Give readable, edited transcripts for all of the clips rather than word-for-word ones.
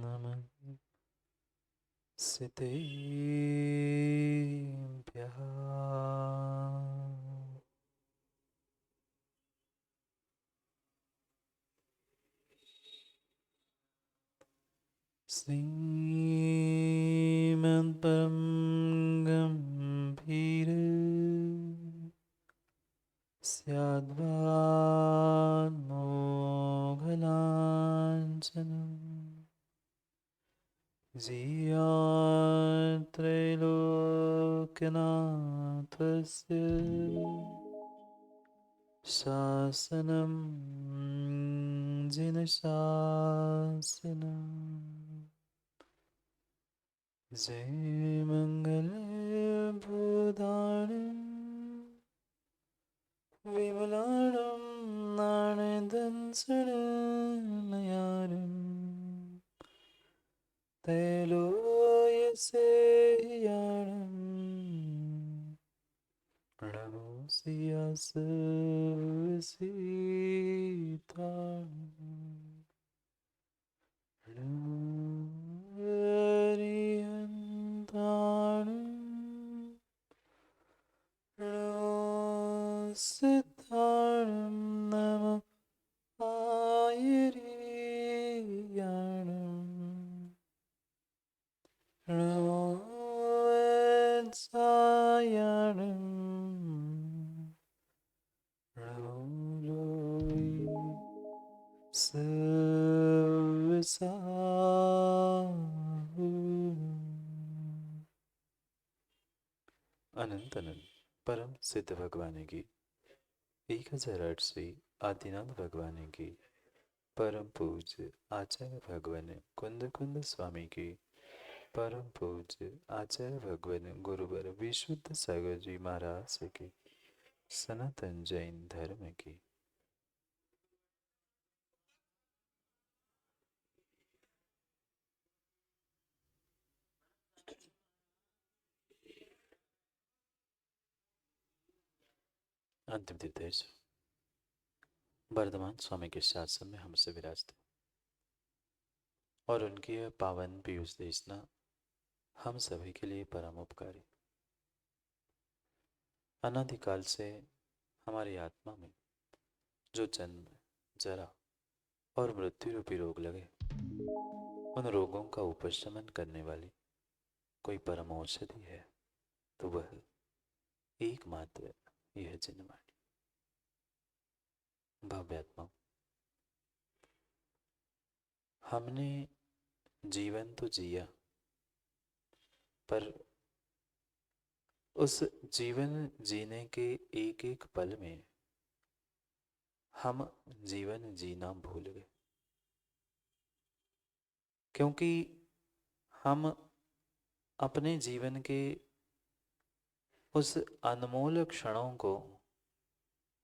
नमः सिद्धेभ्यः। श्रीमद्परं गम्भीर स्याद्वान्मोघलाञ्छनम् त्रैलोक्यनाथस्य शासनं जिनशासनं जय मङ्गलबोधानं विमलानं नाणदंसनयानं त्रैलोक्यसेयानं प्रणवस्यासुसीतानं हरिहन्तानं सिद्धाणं नमः आयुर्याणं नमो वत्सायाणं नमो लोई सर्वसाहुं। अनंत अनंत परम सिद्ध भगवान की 1008वीं आदिनाथ भगवान की परम पूज्य आचार्य भगवान कुंद कुंद स्वामी की परम पूज्य आचार्य भगवान गुरुवर विशुद्ध सागर जी महाराज की सनातन जैन धर्म की अंतिम निर्देश वर्धमान स्वामी के शासन में हमसे विराजते और उनकी यह पावन पीयूष देशना हम सभी के लिए परम उपकारी। अनादिकाल से हमारी आत्मा में जो जन्म जरा और मृत्यु रूपी रोग लगे, उन रोगों का उपशमन करने वाली कोई परम औषधि है तो वह एकमात्र यह जिनवाणी। भव्यात्मा, हमने जीवन तो जिया, पर उस जीवन जीने के एक एक पल में हम जीवन जीना भूल गए, क्योंकि हम अपने जीवन के उस अनमोल क्षणों को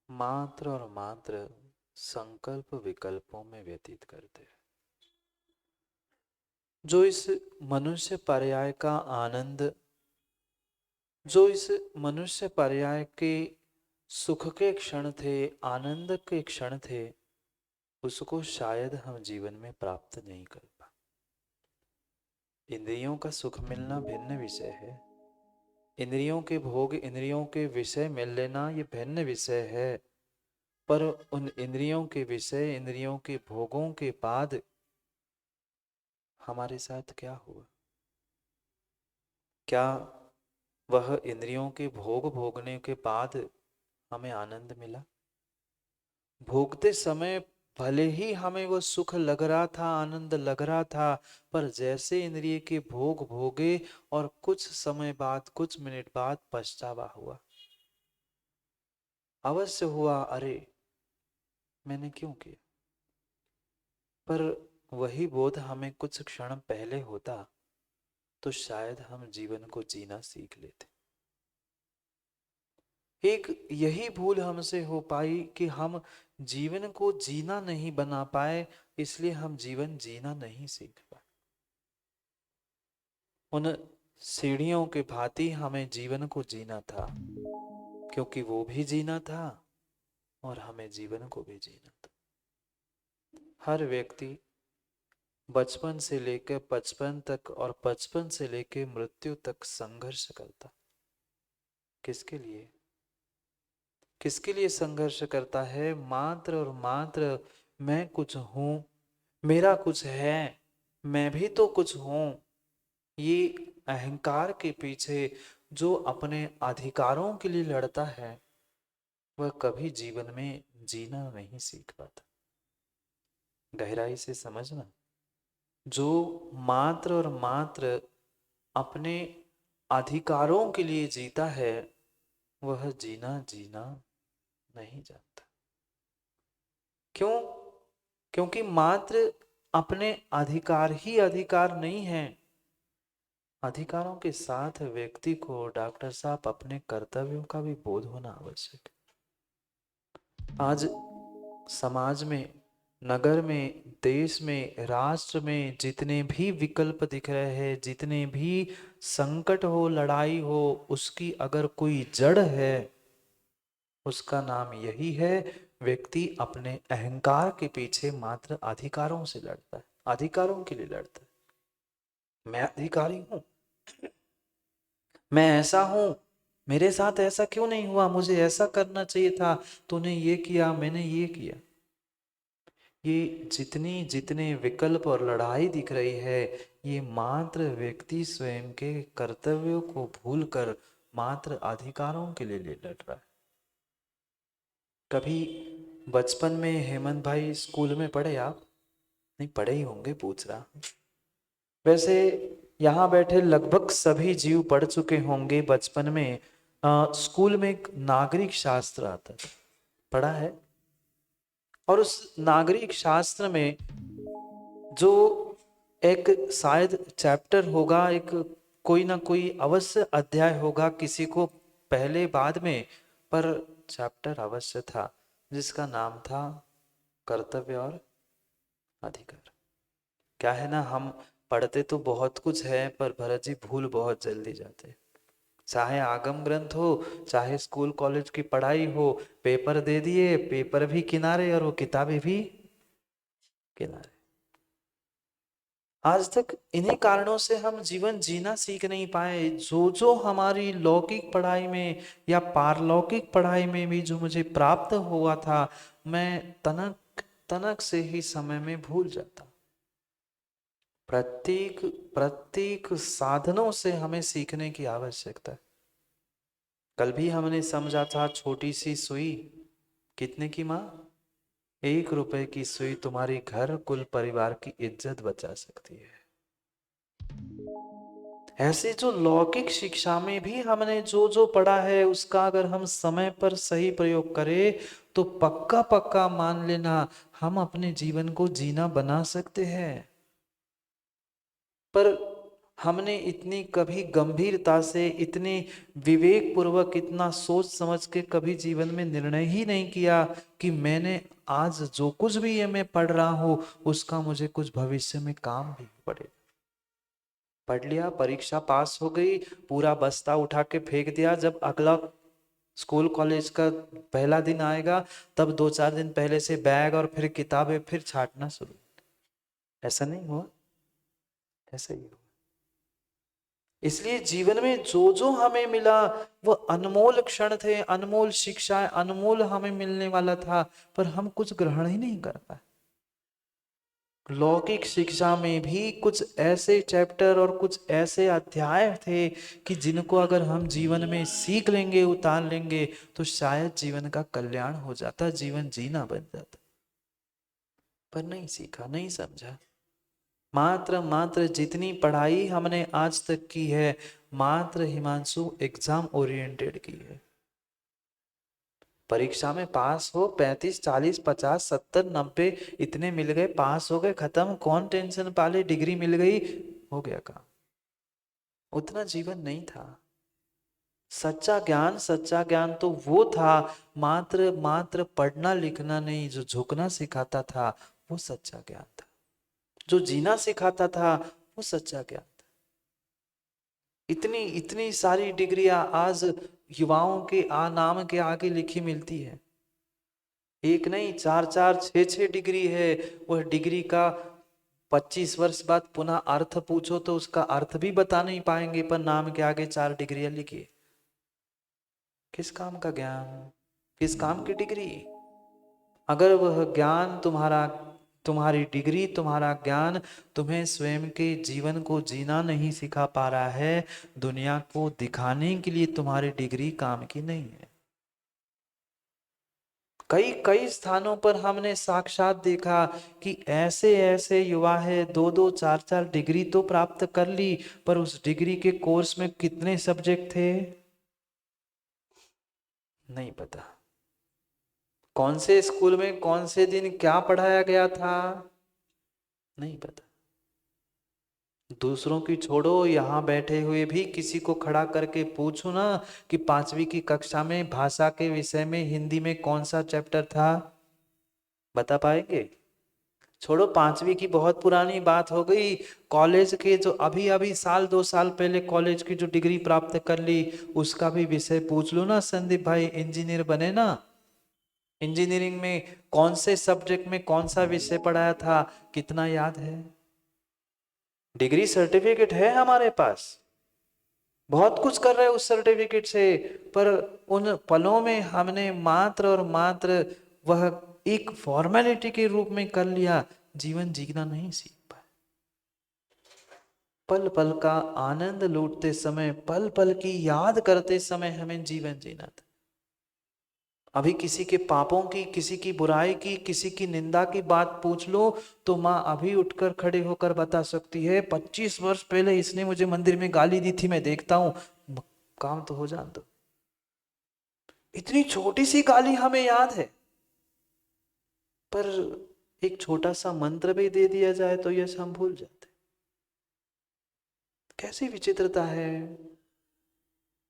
मात्र और मात्र संकल्प विकल्पों में व्यतीत करते हैं। जो इस मनुष्य पर्याय का आनंद, जो इस मनुष्य पर्याय के सुख के क्षण थे, आनंद के क्षण थे, उसको शायद हम जीवन में प्राप्त नहीं कर पा। इंद्रियों का सुख मिलना भिन्न विषय है, इंद्रियों के भोग, इंद्रियों के विषय मिल लेना ये भिन्न विषय है, पर उन इंद्रियों के विषय, इंद्रियों के भोगों के बाद हमारे साथ क्या हुआ? क्या वह इंद्रियों के भोग भोगने के बाद हमें आनंद मिला? भोगते समय भले ही हमें वो सुख लग रहा था, आनंद लग रहा था, पर जैसे इंद्रिय के भोग भोगे और कुछ समय बाद, कुछ मिनट बाद पछतावा हुआ, अवश्य हुआ, अरे मैंने क्यों किया। पर वही बोध हमें कुछ क्षण पहले होता तो शायद हम जीवन को जीना सीख लेते। एक यही भूल हमसे हो पाई कि हम जीवन को जीना नहीं बना पाए, इसलिए हम जीवन जीना नहीं सीख पाए। उन सीढ़ियों के भांति हमें जीवन को जीना था, क्योंकि वो भी जीना था और हमें जीवन को भी जीना था। हर व्यक्ति बचपन से लेकर 55 तक और 55 से लेकर मृत्यु तक संघर्ष करता। किसके लिए? किसके लिए संघर्ष करता है? मात्र और मात्र मैं कुछ हूं, मेरा कुछ है, मैं भी तो कुछ हूं। ये अहंकार के पीछे जो अपने अधिकारों के लिए लड़ता है वह कभी जीवन में जीना नहीं सीख पाता। गहराई से समझना, जो मात्र और मात्र अपने अधिकारों के लिए जीता है वह जीना जीना नहीं जानता। क्यों? क्योंकि मात्र अपने अधिकार ही अधिकार नहीं है। अधिकारों के साथ व्यक्ति को डॉक्टर साहब अपने कर्तव्यों का भी बोध होना आवश्यक है। आज समाज में, नगर में, देश में, राष्ट्र में जितने भी विकल्प दिख रहे हैं, जितने भी संकट हो, लड़ाई हो, उसकी अगर कोई जड़ है उसका नाम यही है, व्यक्ति अपने अहंकार के पीछे मात्र अधिकारों से लड़ता है, अधिकारों के लिए लड़ता है। मैं अधिकारी हूं, मैं ऐसा हूं, मेरे साथ ऐसा क्यों नहीं हुआ, मुझे ऐसा करना चाहिए था, तूने ये किया, मैंने ये किया। ये जितनी जितने विकल्प और लड़ाई दिख रही है, ये मात्र व्यक्ति स्वयं के कर्तव्यों को भूलकर मात्र अधिकारों के लिए लड़ रहा है। कभी बचपन में हेमंत भाई स्कूल में पढ़े आप? नहीं पढ़े ही होंगे, पूछ रहा। वैसे यहाँ बैठे लगभग सभी जीव पढ़ चुके होंगे बचपन में। स्कूल में एक नागरिक शास्त्र आता था, पढ़ा है? और उस नागरिक शास्त्र में जो एक शायद चैप्टर होगा, एक कोई ना कोई अवश्य अध्याय होगा, किसी को पहले बाद में, पर चैप्टर अवश्य था जिसका नाम था कर्तव्य और अधिकार। क्या है ना, हम पढ़ते तो बहुत कुछ है पर भरत जी भूल बहुत जल्दी जाते हैं। चाहे आगम ग्रंथ हो, चाहे स्कूल कॉलेज की पढ़ाई हो, पेपर दे दिए, पेपर भी किनारे और वो किताबें भी किनारे। आज तक इन्हीं कारणों से हम जीवन जीना सीख नहीं पाए। जो जो हमारी लौकिक पढ़ाई में या पारलौकिक पढ़ाई में भी जो मुझे प्राप्त हुआ था, मैं तनक तनक से ही समय में भूल जाता। प्रत्येक प्रत्येक साधनों से हमें सीखने की आवश्यकता है। कल भी हमने समझा था, छोटी सी सुई कितने की माँ? 1 रुपए की सुई तुम्हारी घर कुल परिवार की इज्जत बचा सकती है। ऐसे जो लौकिक शिक्षा में भी हमने जो जो पढ़ा है उसका अगर हम समय पर सही प्रयोग करें तो पक्का पक्का मान लेना, हम अपने जीवन को जीना बना सकते हैं। पर हमने इतनी कभी गंभीरता से, इतने विवेक पूर्वक, इतना सोच समझ के कभी जीवन में निर्णय ही नहीं किया कि मैंने आज जो कुछ भी ये मैं पढ़ रहा हूं उसका मुझे कुछ भविष्य में काम भी पड़े। पढ़ लिया, परीक्षा पास हो गई, पूरा बस्ता उठा के फेंक दिया। जब अगला स्कूल कॉलेज का पहला दिन आएगा तब 2-4 दिन पहले से बैग और फिर किताबें फिर छांटना शुरू। ऐसा नहीं हुआ? ऐसा ही हुआ। इसलिए जीवन में जो जो हमें मिला वो अनमोल क्षण थे, अनमोल शिक्षाएं, अनमोल हमें मिलने वाला था, पर हम कुछ ग्रहण ही नहीं कर पाए। लौकिक शिक्षा में भी कुछ ऐसे चैप्टर और कुछ ऐसे अध्याय थे कि जिनको अगर हम जीवन में सीख लेंगे, उतार लेंगे तो शायद जीवन का कल्याण हो जाता, जीवन जीना बन जाता। पर नहीं सीखा, नहीं समझा। मात्र मात्र जितनी पढ़ाई हमने आज तक की है, मात्र हिमांशु एग्जाम ओरिएंटेड की है। परीक्षा में पास हो, 35, 40, 50, 70, 90 इतने मिल गए, पास हो गए, खत्म, कौन टेंशन पाले, डिग्री मिल गई, हो गया काम। उतना जीवन नहीं था। सच्चा ज्ञान तो वो था, मात्र मात्र पढ़ना लिखना नहीं, जो झुकना सिखाता था वो सच्चा ज्ञान था। जो जीना सिखाता था वो सच्चा ज्ञान था। इतनी इतनी सारी डिग्रियां आज युवाओं के नाम के आगे लिखी मिलती है। एक नहीं, 4-4 6-6 डिग्री है। वह डिग्री का 25 वर्ष बाद पुनः अर्थ पूछो तो उसका अर्थ भी बता नहीं पाएंगे, पर नाम के आगे 4 डिग्रियां लिखिए। किस काम का ज्ञान, किस काम की डिग्री? अगर वह ज्ञान तुम्हारी डिग्री, तुम्हारा ज्ञान तुम्हें स्वयं के जीवन को जीना नहीं सिखा पा रहा है, दुनिया को दिखाने के लिए तुम्हारी डिग्री काम की नहीं है। कई कई स्थानों पर हमने साक्षात देखा कि ऐसे ऐसे युवा है, 2-2 4-4 डिग्री तो प्राप्त कर ली, पर उस डिग्री के कोर्स में कितने सब्जेक्ट थे नहीं पता। कौन से स्कूल में कौन से दिन क्या पढ़ाया गया था नहीं पता। दूसरों की छोड़ो, यहाँ बैठे हुए भी किसी को खड़ा करके पूछो ना कि 5वीं की कक्षा में भाषा के विषय में हिंदी में कौन सा चैप्टर था, बता पाएंगे? छोड़ो 5वीं की, बहुत पुरानी बात हो गई। कॉलेज के जो अभी अभी साल 2 साल पहले कॉलेज की जो डिग्री प्राप्त कर ली, उसका भी विषय पूछ लो ना संदीप भाई, इंजीनियर बने ना, इंजीनियरिंग में कौन से सब्जेक्ट में कौन सा विषय पढ़ाया था, कितना याद है? डिग्री सर्टिफिकेट है हमारे पास, बहुत कुछ कर रहे हैं उस सर्टिफिकेट से, पर उन पलों में हमने मात्र और मात्र वह एक फॉर्मेलिटी के रूप में कर लिया, जीवन जीना नहीं सीख पाए। पल पल का आनंद लूटते समय, पल पल की याद करते समय हमें जीवन जीना था। अभी किसी के पापों की, किसी की बुराई की, किसी की निंदा की बात पूछ लो तो माँ अभी उठकर खड़े होकर बता सकती है 25 वर्ष पहले इसने मुझे मंदिर में गाली दी थी, मैं देखता हूं, काम तो हो जान दो। इतनी छोटी सी गाली हमें याद है, पर एक छोटा सा मंत्र भी दे दिया जाए तो यह हम भूल जाते। कैसी विचित्रता है।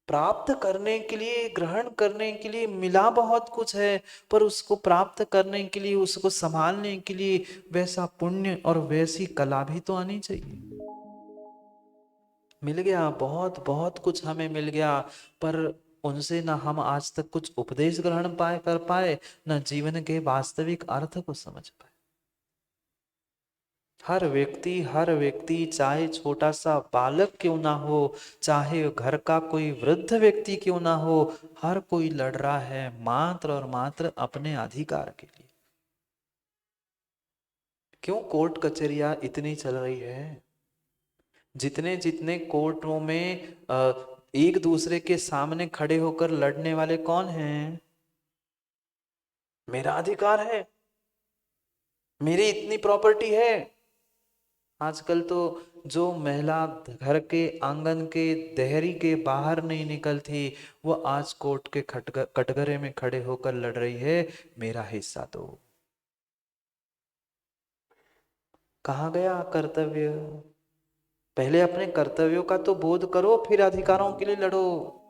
प्राप्त करने के लिए, ग्रहण करने के लिए मिला बहुत कुछ है, पर उसको प्राप्त करने के लिए, उसको संभालने के लिए वैसा पुण्य और वैसी कला भी तो आनी चाहिए। मिल गया, बहुत बहुत कुछ हमें मिल गया, पर उनसे ना हम आज तक कुछ उपदेश ग्रहण कर पाए, ना जीवन के वास्तविक अर्थ को समझ पाए। हर व्यक्ति चाहे छोटा सा बालक क्यों ना हो, चाहे घर का कोई वृद्ध व्यक्ति क्यों ना हो, हर कोई लड़ रहा है मात्र और मात्र अपने अधिकार के लिए। क्यों कोर्ट कचहरियां इतनी चल रही है? जितने जितने कोर्टों में एक दूसरे के सामने खड़े होकर लड़ने वाले कौन हैं? मेरा अधिकार है, मेरी इतनी प्रॉपर्टी है। आजकल तो जो महिला घर के आंगन के देहरी के बाहर नहीं निकलती, वो आज कोर्ट के कटघरे में खड़े होकर लड़ रही है, मेरा हिस्सा दो। कहाँ गया कर्तव्य? पहले अपने कर्तव्यों का तो बोध करो, फिर अधिकारों के लिए लड़ो।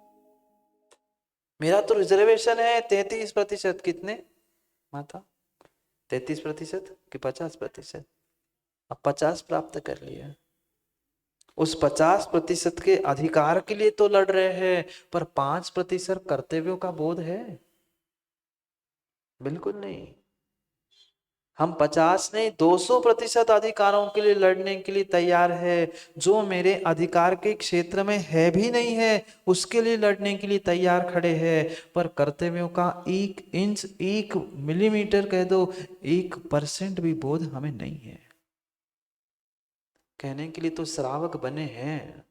मेरा तो रिजर्वेशन है 33%, कितने माता? 33% कि 50%? अब 50 प्राप्त कर लिया। उस 50% के अधिकार के लिए तो लड़ रहे हैं, पर 5% कर्तव्यों का बोध है? बिल्कुल नहीं। हम 50 नहीं, 200% अधिकारों के लिए लड़ने के लिए तैयार है। जो मेरे अधिकार के क्षेत्र में है भी नहीं है, उसके लिए लड़ने के लिए तैयार खड़े हैं, पर कर्तव्यों का 1 इंच, 1 मिलीमीटर कह दो, 1% भी बोध हमें नहीं है। कहने के लिए तो श्रावक बने हैं,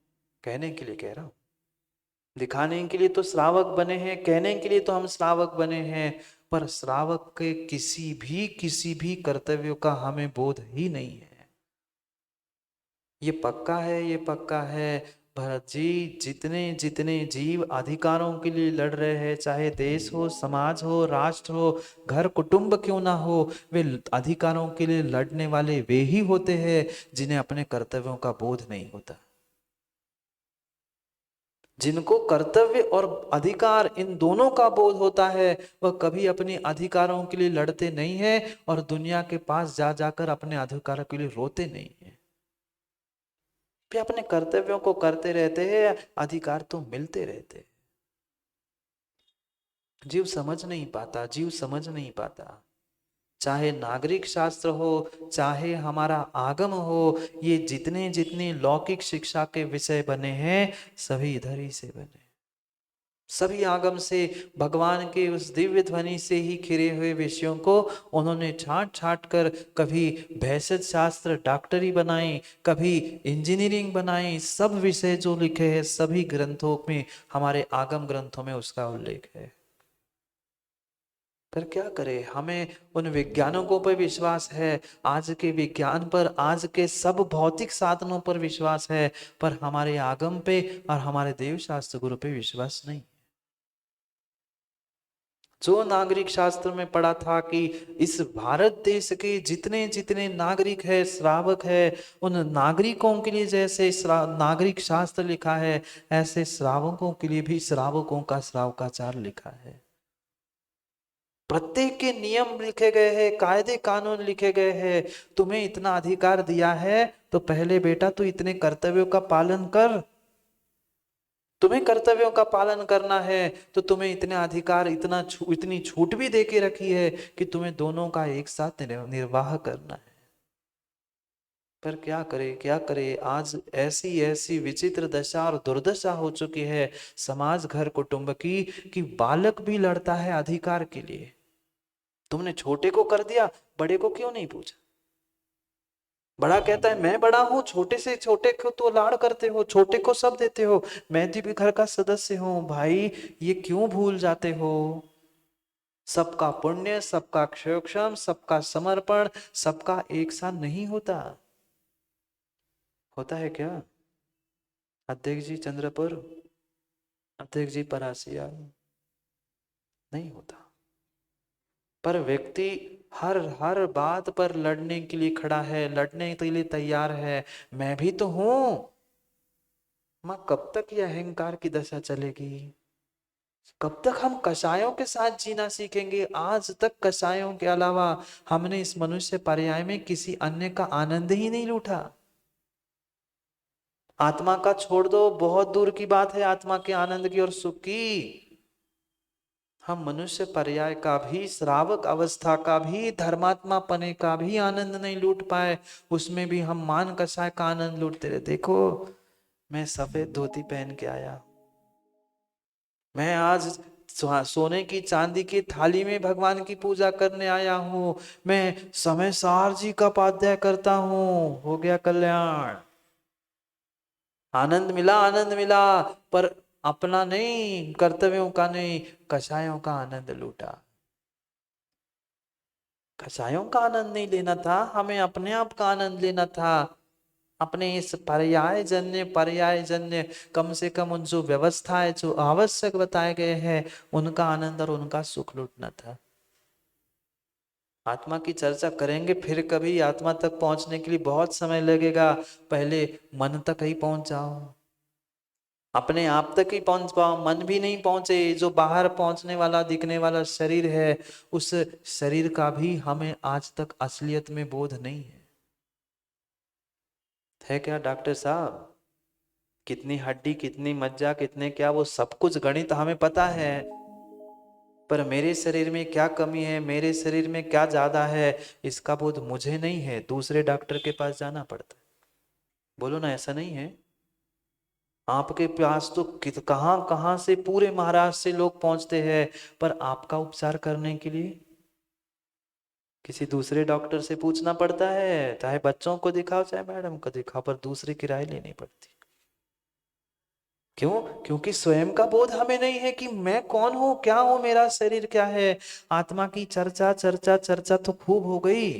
कहने के लिए कह रहा हूं, दिखाने के लिए तो श्रावक बने हैं, कहने के लिए तो हम श्रावक बने हैं, पर श्रावक के किसी भी कर्तव्यों का हमें बोध ही नहीं है। ये पक्का है, ये पक्का है। भरत जी, जितने जितने जीव अधिकारों के लिए लड़ रहे हैं, चाहे देश हो, समाज हो, राष्ट्र हो, घर कुटुंब क्यों ना हो, वे अधिकारों के लिए लड़ने वाले वे ही होते हैं जिन्हें अपने कर्तव्यों का बोध नहीं होता। जिनको कर्तव्य और अधिकार इन दोनों का बोध होता है, वह कभी अपने अधिकारों के लिए लड़ते नहीं है और दुनिया के पास जा जाकर अपने अधिकारों के लिए रोते नहीं है। वे अपने कर्तव्यों को करते रहते हैं, अधिकार तो मिलते रहते हैं। जीव समझ नहीं पाता, जीव समझ नहीं पाता। चाहे नागरिक शास्त्र हो, चाहे हमारा आगम हो, ये जितने जितने लौकिक शिक्षा के विषय बने हैं सभी इधर ही से बने। सभी आगम से भगवान के उस दिव्य ध्वनि से ही खिरे हुए विषयों को उन्होंने छांट छांट कर कभी भेषज शास्त्र डॉक्टरी बनाई, कभी इंजीनियरिंग बनाई। सब विषय जो लिखे हैं सभी ग्रंथों में, हमारे आगम ग्रंथों में उसका उल्लेख है। पर क्या करें, हमें उन वैज्ञानिकों पर विश्वास है, आज के विज्ञान पर, आज के सब भौतिक साधनों पर विश्वास है, पर हमारे आगम पे और हमारे देव शास्त्र गुरु पे विश्वास नहीं। जो नागरिक शास्त्र में पढ़ा था कि इस भारत देश के जितने जितने नागरिक है, श्रावक है, उन नागरिकों के लिए जैसे नागरिक शास्त्र लिखा है, ऐसे श्रावकों के लिए भी श्रावकों का श्रावकाचार लिखा है। प्रत्येक के नियम लिखे गए हैं, कायदे कानून लिखे गए हैं। तुम्हें इतना अधिकार दिया है तो पहले बेटा तू इतने कर्तव्यों का पालन कर। तुम्हें कर्तव्यों का पालन करना है तो तुम्हें इतने अधिकार, इतनी छूट भी दे के रखी है कि तुम्हें दोनों का एक साथ निर्वाह करना है। पर क्या करे, क्या करे, आज ऐसी ऐसी विचित्र दशा और दुर्दशा हो चुकी है समाज घर कुटुंब की कि बालक भी लड़ता है अधिकार के लिए। तुमने छोटे को कर दिया, बड़े को क्यों नहीं पूछा? बड़ा कहता है मैं बड़ा हूं, छोटे से छोटे को तो लाड़ करते हो, छोटे को सब देते हो, मैं भी घर का सदस्य हूं। भाई ये क्यों भूल जाते हो? सबका पुण्य, सबका क्षयोक्षम, सबका समर्पण, सबका एक साथ नहीं होता। होता है क्या? अध्यक्ष जी चंद्रपुर, अध्यक्ष जी परासिया, नहीं होता। पर व्यक्ति हर हर बात पर लड़ने के लिए खड़ा है, लड़ने के लिए तैयार है। मैं भी तो हूं। मां कब तक ये अहंकार की दशा चलेगी? कब तक हम कषायों के साथ जीना सीखेंगे? आज तक कषायों के अलावा हमने इस मनुष्य पर्याय में किसी अन्य का आनंद ही नहीं लूटा। आत्मा का छोड़ दो, बहुत दूर की बात है आत्मा के आनंद की और सुख की। हम मनुष्य पर्याय का भी, श्रावक अवस्था का भी, धर्मात्मा पने का भी आनंद नहीं लूट पाए। उसमें भी हम मान कषाय का आनंद लूटते रहे। देखो मैं सफेद धोती पहन के आया, मैं आज सोने की चांदी की थाली में भगवान की पूजा करने आया हूं, मैं समय सार जी का पाध्याय करता हूं, हो गया कल्याण। आनंद मिला, आनंद मिला, पर अपना नहीं, कर्तव्यों का नहीं, कषायों का आनंद लूटा। कषायों का आनंद नहीं लेना था, हमें अपने आप का आनंद लेना था। अपने इस पर्याय जन्य कम से कम उन जो व्यवस्थाएं जो आवश्यक बताए गए हैं उनका आनंद और उनका सुख लूटना था। आत्मा की चर्चा करेंगे फिर कभी, आत्मा तक पहुंचने के लिए बहुत समय लगेगा। पहले मन तक ही पहुंच जाओ, अपने आप तक ही पहुंच पाओ। मन भी नहीं पहुंचे, जो बाहर पहुंचने वाला दिखने वाला शरीर है, उस शरीर का भी हमें आज तक असलियत में बोध नहीं है क्या डॉक्टर साहब? कितनी हड्डी, कितनी मज्जा, कितने क्या, वो सब कुछ गणित हमें पता है, पर मेरे शरीर में क्या कमी है, मेरे शरीर में क्या ज्यादा है, इसका बोध मुझे नहीं है, दूसरे डॉक्टर के पास जाना पड़ता है। बोलो ना, ऐसा नहीं है? आपके पास तो कहां कहां से पूरे महाराष्ट्र से लोग पहुंचते हैं, पर आपका उपचार करने के लिए किसी दूसरे डॉक्टर से पूछना पड़ता है। चाहे बच्चों को दिखाओ, चाहे मैडम को दिखाओ, पर दूसरी की राय लेनी पड़ती। क्यों? क्योंकि स्वयं का बोध हमें नहीं है कि मैं कौन हूं, क्या हूं, मेरा शरीर क्या है। आत्मा की चर्चा चर्चा चर्चा तो खूब हो गई,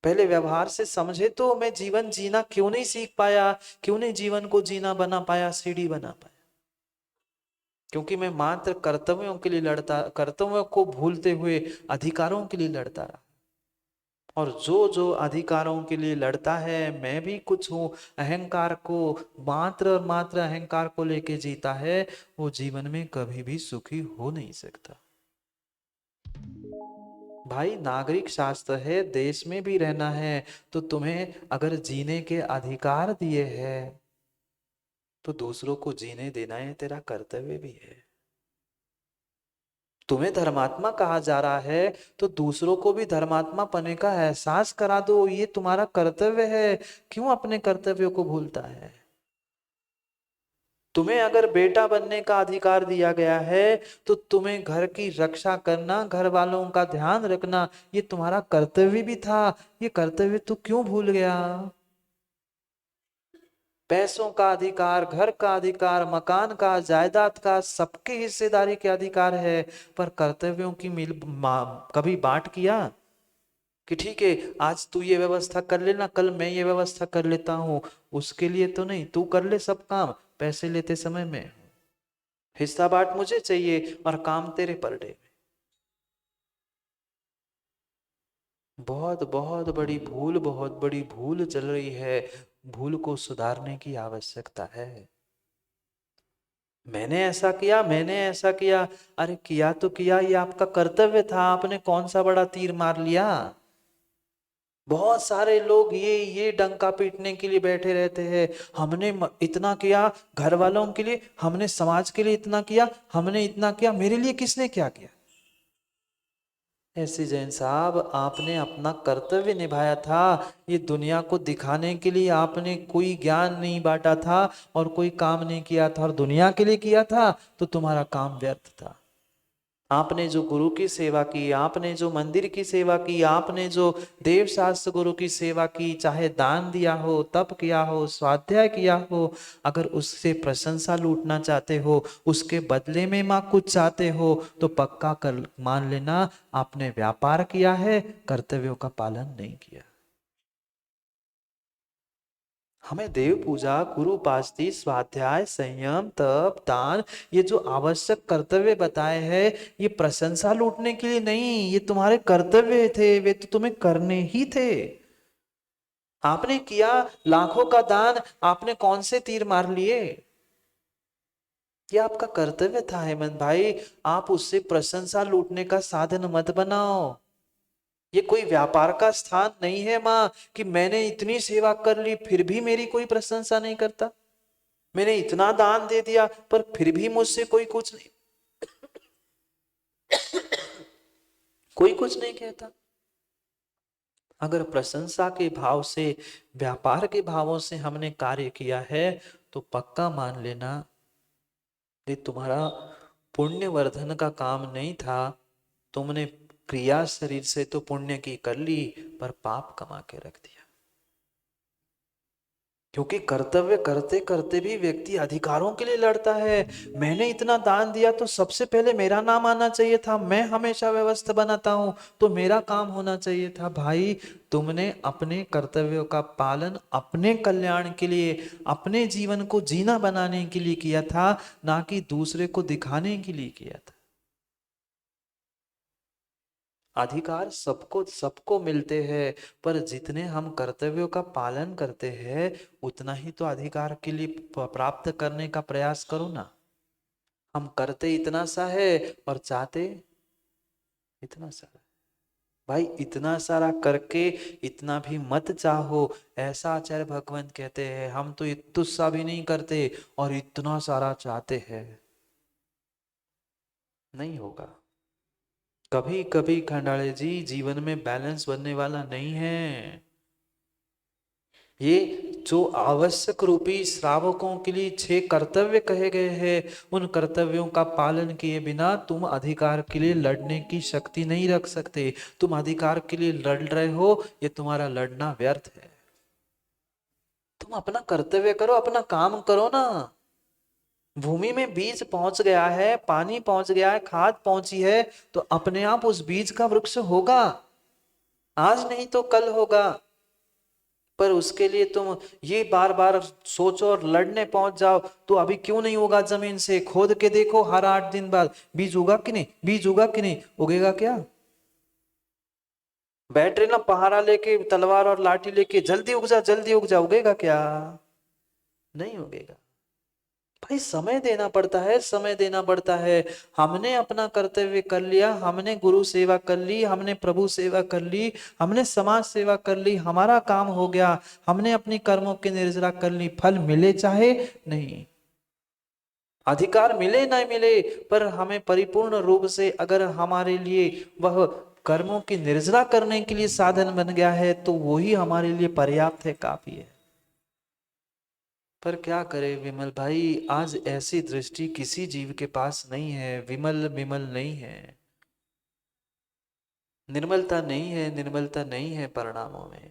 पहले व्यवहार से समझे तो मैं जीवन जीना क्यों नहीं सीख पाया, क्यों नहीं जीवन को जीना बना पाया, सीढ़ी बना पाया? क्योंकि मैं मात्र कर्तव्यों के लिए लड़ता, कर्तव्यों को भूलते हुए अधिकारों के लिए लड़ता रहा। और जो जो अधिकारों के लिए लड़ता है, मैं भी कुछ हूं, अहंकार को, मात्र और मात्र अहंकार को लेके जीता है, वो जीवन में कभी भी सुखी हो नहीं सकता। भाई नागरिक शास्त्र है, देश में भी रहना है, तो तुम्हें अगर जीने के अधिकार दिए हैं तो दूसरों को जीने देना है तेरा कर्तव्य भी है। तुम्हें धर्मात्मा कहा जा रहा है तो दूसरों को भी धर्मात्मा पने का एहसास करा दो, ये तुम्हारा कर्तव्य है। क्यों अपने कर्तव्यों को भूलता है? तुम्हें अगर बेटा बनने का अधिकार दिया गया है तो तुम्हें घर की रक्षा करना, घर वालों का ध्यान रखना, ये तुम्हारा कर्तव्य भी था। ये कर्तव्य तू क्यों भूल गया? पैसों का अधिकार, घर का अधिकार, मकान का, जायदाद का, सबकी हिस्सेदारी के अधिकार है, पर कर्तव्यों की कभी बांट किया कि ठीक है आज तू ये व्यवस्था कर लेना, कल मैं ये व्यवस्था कर लेता हूं। उसके लिए तो नहीं, तू कर ले सब काम, पैसे लेते समय में हिस्सा बांट मुझे चाहिए और काम तेरे पर डे। बहुत बहुत बड़ी भूल, बहुत बड़ी भूल चल रही है। भूल को सुधारने की आवश्यकता है। मैंने ऐसा किया, मैंने ऐसा किया, अरे किया तो किया, ये आपका कर्तव्य था, आपने कौन सा बड़ा तीर मार लिया? बहुत सारे लोग ये डंका पीटने के लिए बैठे रहते हैं। हमने इतना किया घर वालों के लिए, हमने समाज के लिए इतना किया, हमने इतना किया, मेरे लिए किसने क्या किया? ऐसे जैन साहब, आपने अपना कर्तव्य निभाया था। ये दुनिया को दिखाने के लिए आपने कोई ज्ञान नहीं बांटा था और कोई काम नहीं किया था, और दुनिया के लिए किया था तो तुम्हारा काम व्यर्थ था। आपने जो गुरु की सेवा की, आपने जो मंदिर की सेवा की, आपने जो देव शास्त्र गुरु की सेवा की, चाहे दान दिया हो, तप किया हो, स्वाध्याय किया हो, अगर उससे प्रशंसा लूटना चाहते हो, उसके बदले में मां कुछ चाहते हो, तो पक्का कर मान लेना आपने व्यापार किया है, कर्तव्यों का पालन नहीं किया। हमें देव पूजा, गुरु उपासना, स्वाध्याय, संयम, तप, दान, ये जो आवश्यक कर्तव्य बताए हैं, ये प्रशंसा लूटने के लिए नहीं, ये तुम्हारे कर्तव्य थे, वे तो तुम्हें करने ही थे। आपने किया लाखों का दान, आपने कौन से तीर मार लिए? ये आपका कर्तव्य था हेमंत भाई। आप उससे प्रशंसा लूटने का साधन मत बनाओ। ये कोई व्यापार का स्थान नहीं है माँ, कि मैंने इतनी सेवा कर ली फिर भी मेरी कोई प्रशंसा नहीं करता, मैंने इतना दान दे दिया पर फिर भी मुझसे कोई कुछ नहीं, कोई कुछ नहीं कहता। अगर प्रशंसा के भाव से, व्यापार के भावों से हमने कार्य किया है, तो पक्का मान लेना ये तुम्हारा पुण्य वर्धन का काम नहीं था। तुमने क्रिया शरीर से तो पुण्य की कर ली, पर पाप कमा के रख दिया। क्योंकि कर्तव्य करते करते भी व्यक्ति अधिकारों के लिए लड़ता है। मैंने इतना दान दिया तो सबसे पहले मेरा नाम आना चाहिए था, मैं हमेशा व्यवस्था बनाता हूं तो मेरा काम होना चाहिए था। भाई, तुमने अपने कर्तव्यों का पालन अपने कल्याण के लिए, अपने जीवन को जीना बनाने के लिए किया था, ना कि दूसरे को दिखाने के लिए किया था। अधिकार सबको सबको मिलते हैं, पर जितने हम कर्तव्यों का पालन करते हैं उतना ही तो अधिकार के लिए प्राप्त करने का प्रयास करो ना। हम करते इतना सा है और चाहते इतना सारा। भाई, इतना सारा करके इतना भी मत चाहो। ऐसा आचार्य भगवंत कहते हैं, हम तो इतना भी नहीं करते और इतना सारा चाहते हैं, नहीं होगा। कभी कभी खंडाले जी, जीवन में बैलेंस बनने वाला नहीं है। ये जो आवश्यक रूपी श्रावकों के लिए 6 कर्तव्य कहे गए हैं, उन कर्तव्यों का पालन किए बिना तुम अधिकार के लिए लड़ने की शक्ति नहीं रख सकते। तुम अधिकार के लिए लड़ रहे हो, ये तुम्हारा लड़ना व्यर्थ है। तुम अपना कर्तव्य करो, अपना काम करो ना। भूमि में बीज पहुंच गया है, पानी पहुंच गया है, खाद पहुंची है, तो अपने आप उस बीज का वृक्ष होगा। आज नहीं तो कल होगा। पर उसके लिए तुम ये बार बार सोचो और लड़ने पहुंच जाओ तो अभी क्यों नहीं होगा? जमीन से खोद के देखो, हर 8 दिन बाद बीज उगा कि नहीं, बीज उगा कि नहीं, उगेगा क्या? बैठ रहे ना पहाड़ा लेके, तलवार और लाठी लेके, जल्दी उग जा, जल्दी उग जा, उगेगा क्या? नहीं उगेगा। भाई, समय देना पड़ता है, समय देना पड़ता है। हमने अपना कर्तव्य कर लिया, हमने गुरु सेवा कर ली, हमने प्रभु सेवा कर ली, हमने समाज सेवा कर ली, हमारा काम हो गया, हमने अपनी कर्मों की निर्जरा कर ली, फल मिले चाहे नहीं। अधिकार मिले ना मिले, पर हमें परिपूर्ण रूप से अगर हमारे लिए वह कर्मों की निर्जरा करने के लिए साधन बन गया है तो वही हमारे लिए पर्याप्त है, काफी है। पर क्या करे विमल भाई, आज ऐसी दृष्टि किसी जीव के पास नहीं है। विमल विमल नहीं है, निर्मलता नहीं है, निर्मलता नहीं है परिणामों में।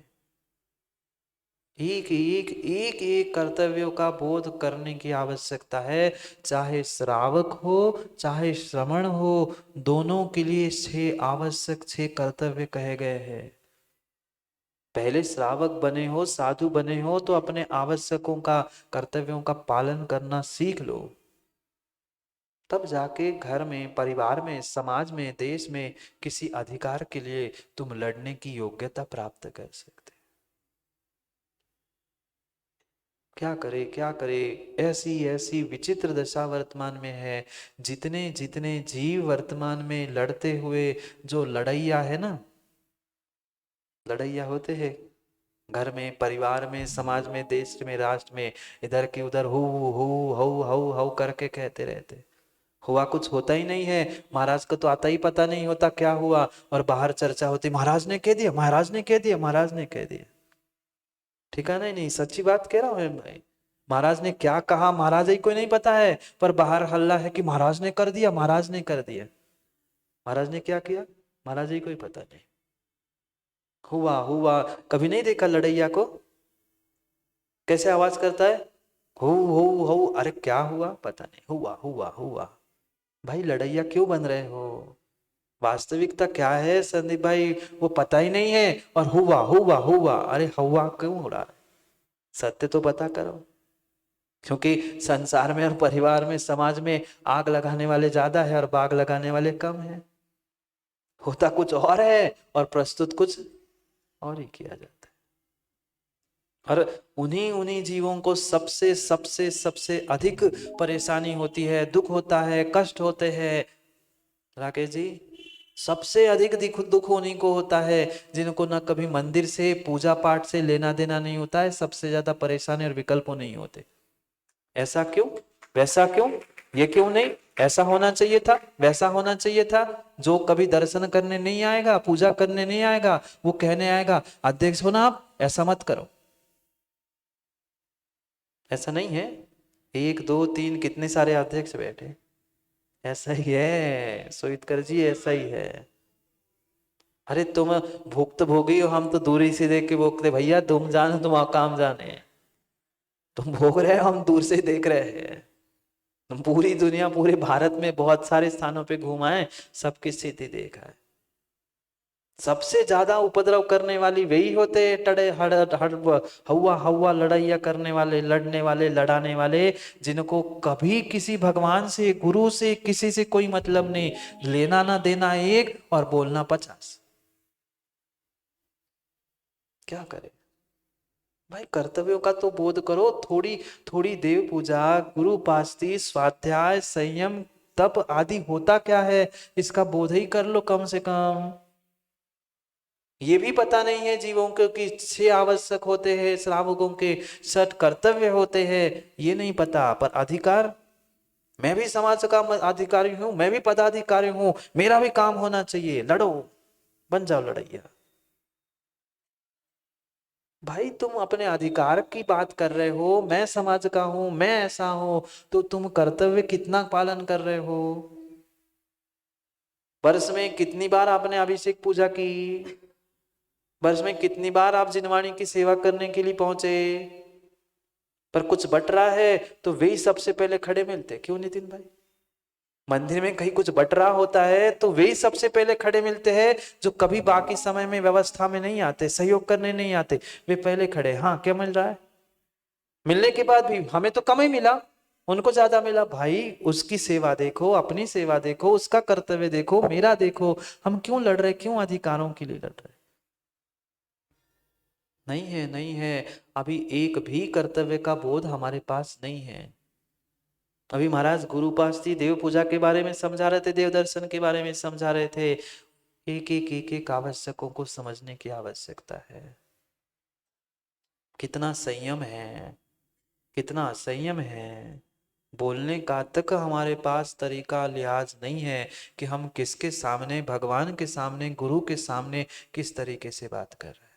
एक एक एक एक कर्तव्यों का बोध करने की आवश्यकता है। चाहे श्रावक हो चाहे श्रमण हो, दोनों के लिए 6 कर्तव्य कहे गए हैं। पहले श्रावक बने हो, साधु बने हो, तो अपने आवश्यकों का, कर्तव्यों का पालन करना सीख लो। तब जाके घर में, परिवार में, समाज में, देश में किसी अधिकार के लिए तुम लड़ने की योग्यता प्राप्त कर सकते। क्या करे क्या करे, ऐसी ऐसी विचित्र दशा वर्तमान में है। जितने जितने जीव वर्तमान में लड़ते हुए, जो लड़ैया है ना, लड़ैया होते हैं घर में, परिवार में, समाज में, देश में, राष्ट्र में, इधर की उधर who who who who who करके कहते रहते, हुआ कुछ होता ही नहीं है। महाराज को तो आता ही पता नहीं होता क्या हुआ, और बाहर चर्चा होती, महाराज ने कह दिया, महाराज ने कह दिया, महाराज ने कह दिया। ठिकाना ही नहीं, सच्ची बात कह रहा हूं भाई। महाराज ने क्या कहा महाराज ही को नहीं पता है, पर बाहर हल्ला है कि महाराज ने कर दिया, महाराज ने कर दिया। महाराज ने क्या किया महाराज ही को ही पता नहीं। हुआ हुआ, कभी नहीं देखा लड़ैया को कैसे आवाज करता है, हो अरे क्या हुआ पता नहीं, हुआ हुआ हुआ। भाई लड़ैया क्यों बन रहे हो? वास्तविकता क्या है संदीप भाई, वो पता ही नहीं है, और हुआ हुआ हुआ, अरे हुआ क्यों हो रहा है? सत्य तो पता करो। क्योंकि संसार में और परिवार में, समाज में आग लगाने वाले ज्यादा है और बाग लगाने वाले कम है। होता कुछ और है और प्रस्तुत कुछ और ही किया जाता है। और उन्हीं उन्हीं जीवों को सबसे सबसे सबसे अधिक परेशानी होती है, दुख होता है, कष्ट होते हैं। राकेश जी, सबसे अधिक दुख उन्हीं को होता है जिनको ना कभी मंदिर से, पूजा पाठ से लेना देना नहीं होता है। सबसे ज्यादा परेशानी और विकल्प नहीं होते। ऐसा क्यों, वैसा क्यों, ये क्यों नहीं, ऐसा होना चाहिए था, वैसा होना चाहिए था। जो कभी दर्शन करने नहीं आएगा, पूजा करने नहीं आएगा, वो कहने आएगा अध्यक्ष हो ना आप, ऐसा मत करो। ऐसा नहीं है, एक दो तीन कितने सारे अध्यक्ष बैठे। ऐसा ही है सोइतकर जी, ऐसा ही है। अरे तुम भुक्त भोगी हो, हम तो दूरी से देख के भोगते, भैया तुम जानो तुम काम जाने, तुम भोग रहे हो हम दूर से देख रहे हैं। तुम पूरी दुनिया, पूरे भारत में बहुत सारे स्थानों पे घूमा है, सबकी स्थिति देखा है। सबसे ज्यादा उपद्रव करने वाली वही होते हैं, टड़े हड़ हड़ हवा हवा लड़ाइया करने वाले, लड़ने वाले, लड़ाने वाले, जिनको कभी किसी भगवान से, गुरु से, किसी से कोई मतलब नहीं, लेना ना देना एक और बोलना 50। क्या करे भाई, कर्तव्यों का तो बोध करो। थोड़ी थोड़ी देव पूजा, गुरु उपासना, स्वाध्याय, संयम, तप आदि होता क्या है, इसका बोध ही कर लो कम से कम। ये भी पता नहीं है जीवों को कि 6 आवश्यक होते हैं, श्रावकों के 60 कर्तव्य होते हैं, ये नहीं पता। पर अधिकार, मैं भी समाज का अधिकारी हूं, मैं भी पदाधिकारी हूं, मेरा भी काम होना चाहिए, लड़ो, बन जाओ लड़ैया। भाई तुम अपने अधिकार की बात कर रहे हो, मैं समाज का हूं, मैं ऐसा हूं, तो तुम कर्तव्य कितना पालन कर रहे हो? वर्ष में कितनी बार आपने अभिषेक पूजा की? वर्ष में कितनी बार आप जिनवाणी की सेवा करने के लिए पहुंचे? पर कुछ बट रहा है तो वही सबसे पहले खड़े मिलते, क्यों नितिन भाई? मंदिर में कहीं कुछ बट रहा होता है तो वही सबसे पहले खड़े मिलते हैं, जो कभी बाकी समय में व्यवस्था में नहीं आते, सहयोग करने नहीं आते, वे पहले खड़े। हाँ क्या मिल रहा है? मिलने के बाद भी हमें तो कम ही मिला, उनको ज्यादा मिला। भाई उसकी सेवा देखो, अपनी सेवा देखो, उसका कर्तव्य देखो, मेरा देखो। हम क्यों लड़ रहे, क्यों अधिकारों के लिए लड़ रहे? नहीं है, नहीं है। अभी एक भी कर्तव्य का बोध हमारे पास नहीं है। अभी महाराज गुरु उपासना, देव पूजा के बारे में समझा रहे थे, देव दर्शन के बारे में समझा रहे थे। एक आवश्यकों को समझने की आवश्यकता है। कितना संयम है, कितना असंयम है। बोलने का तक हमारे पास तरीका लिहाज नहीं है कि हम किसके सामने, भगवान के सामने, गुरु के सामने किस तरीके से बात कर रहे हैं।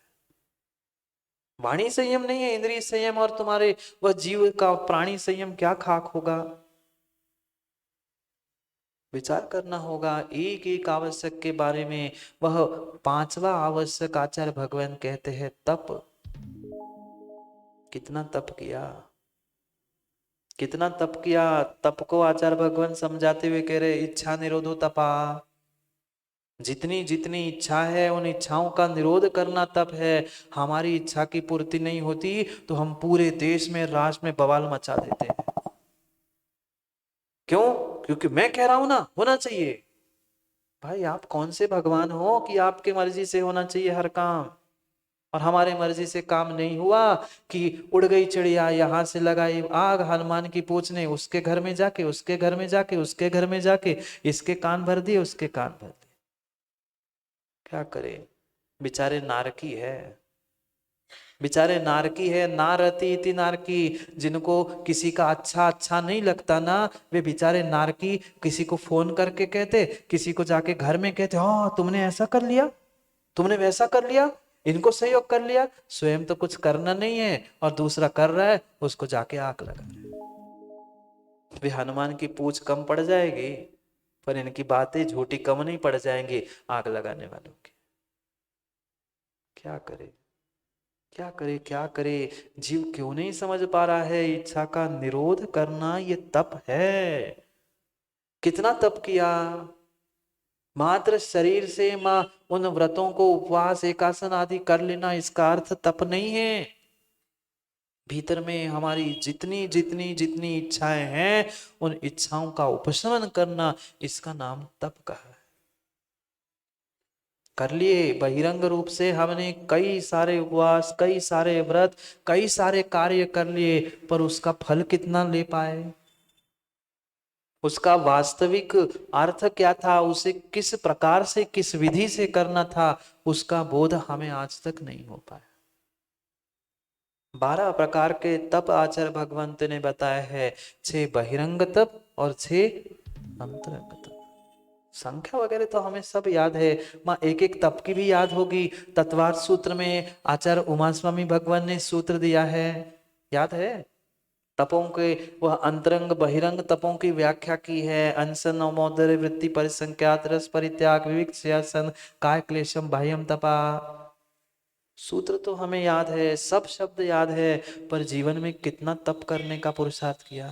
वाणी संयम नहीं है, इंद्रिय संयम और तुम्हारे वह जीव का प्राणी संयम क्या खाक होगा। विचार करना होगा एक एक आवश्यक के बारे में। वह पांचवा आवश्यक आचार्य भगवान कहते हैं तप। कितना तप किया, कितना तप किया। तप को आचार्य भगवान समझाते हुए कह रहे इच्छा निरोधो तपा। जितनी जितनी इच्छा है उन इच्छाओं का निरोध करना तप है। हमारी इच्छा की पूर्ति नहीं होती तो हम पूरे देश में, राष्ट्र में बवाल मचा देते हैं। क्यों? क्योंकि मैं कह रहा हूं ना होना चाहिए। भाई आप कौन से भगवान हो कि आपके मर्जी से होना चाहिए हर काम, और हमारे मर्जी से काम नहीं हुआ कि उड़ गई चिड़िया यहां से लगाई आग हनुमान की पूछने, उसके घर में जाके, उसके घर में जाके, उसके घर में जाके, इसके कान भर दिए, उसके कान भर दिए। क्या करे, बेचारे नारकी है, बेचारे नारकी है। नारती इति नारकी, जिनको किसी का अच्छा अच्छा नहीं लगता ना, वे बेचारे नारकी किसी को फोन करके कहते, किसी को जाके घर में कहते, हाँ तुमने ऐसा कर लिया, तुमने वैसा कर लिया, इनको सहयोग कर लिया। स्वयं तो कुछ करना नहीं है और दूसरा कर रहा है, उसको जाके आग लगा रहे हैं। वे हनुमान की पूछ कम पड़ जाएगी पर इनकी बातें झूठी कम नहीं पड़ जाएंगी आग लगाने वालों की। क्या करे, क्या करे, क्या करे। जीव क्यों नहीं समझ पा रहा है इच्छा का निरोध करना ये तप है। कितना तप किया। मात्र शरीर से मां उन व्रतों को, उपवास एकासन आदि कर लेना, इसका अर्थ तप नहीं है। भीतर में हमारी जितनी जितनी जितनी इच्छाएं हैं उन इच्छाओं का उपशमन करना, इसका नाम तप का है। कर लिए बहिरंग रूप से हमने कई सारे उपवास, कई सारे व्रत, कई सारे कार्य कर लिए, पर उसका फल कितना ले पाए, उसका वास्तविक अर्थ क्या था, उसे किस प्रकार से, किस विधि से करना था, उसका बोध हमें आज तक नहीं हो पाया। 12 प्रकार के तप आचार्य भगवंत ने बताया है, 6 बहिरंग तप और 6 अंतरंग तप। संख्या वगैरह तो हमें सब याद है, माँ एक एक तप की भी याद होगी। तत्वार्थ सूत्र में आचार्य उमा स्वामी भगवान ने सूत्र दिया है, याद है। तपों के वह अंतरंग बहिरंग तपों की व्याख्या की है। अनशन नवमोदर वृत्ति परिसंख्यात रस परित्याग विविक्त्यासन काय क्लेशम बाह्यम तपा। सूत्र तो हमें याद है, सब शब्द याद है, पर जीवन में कितना तप करने का पुरुषार्थ किया।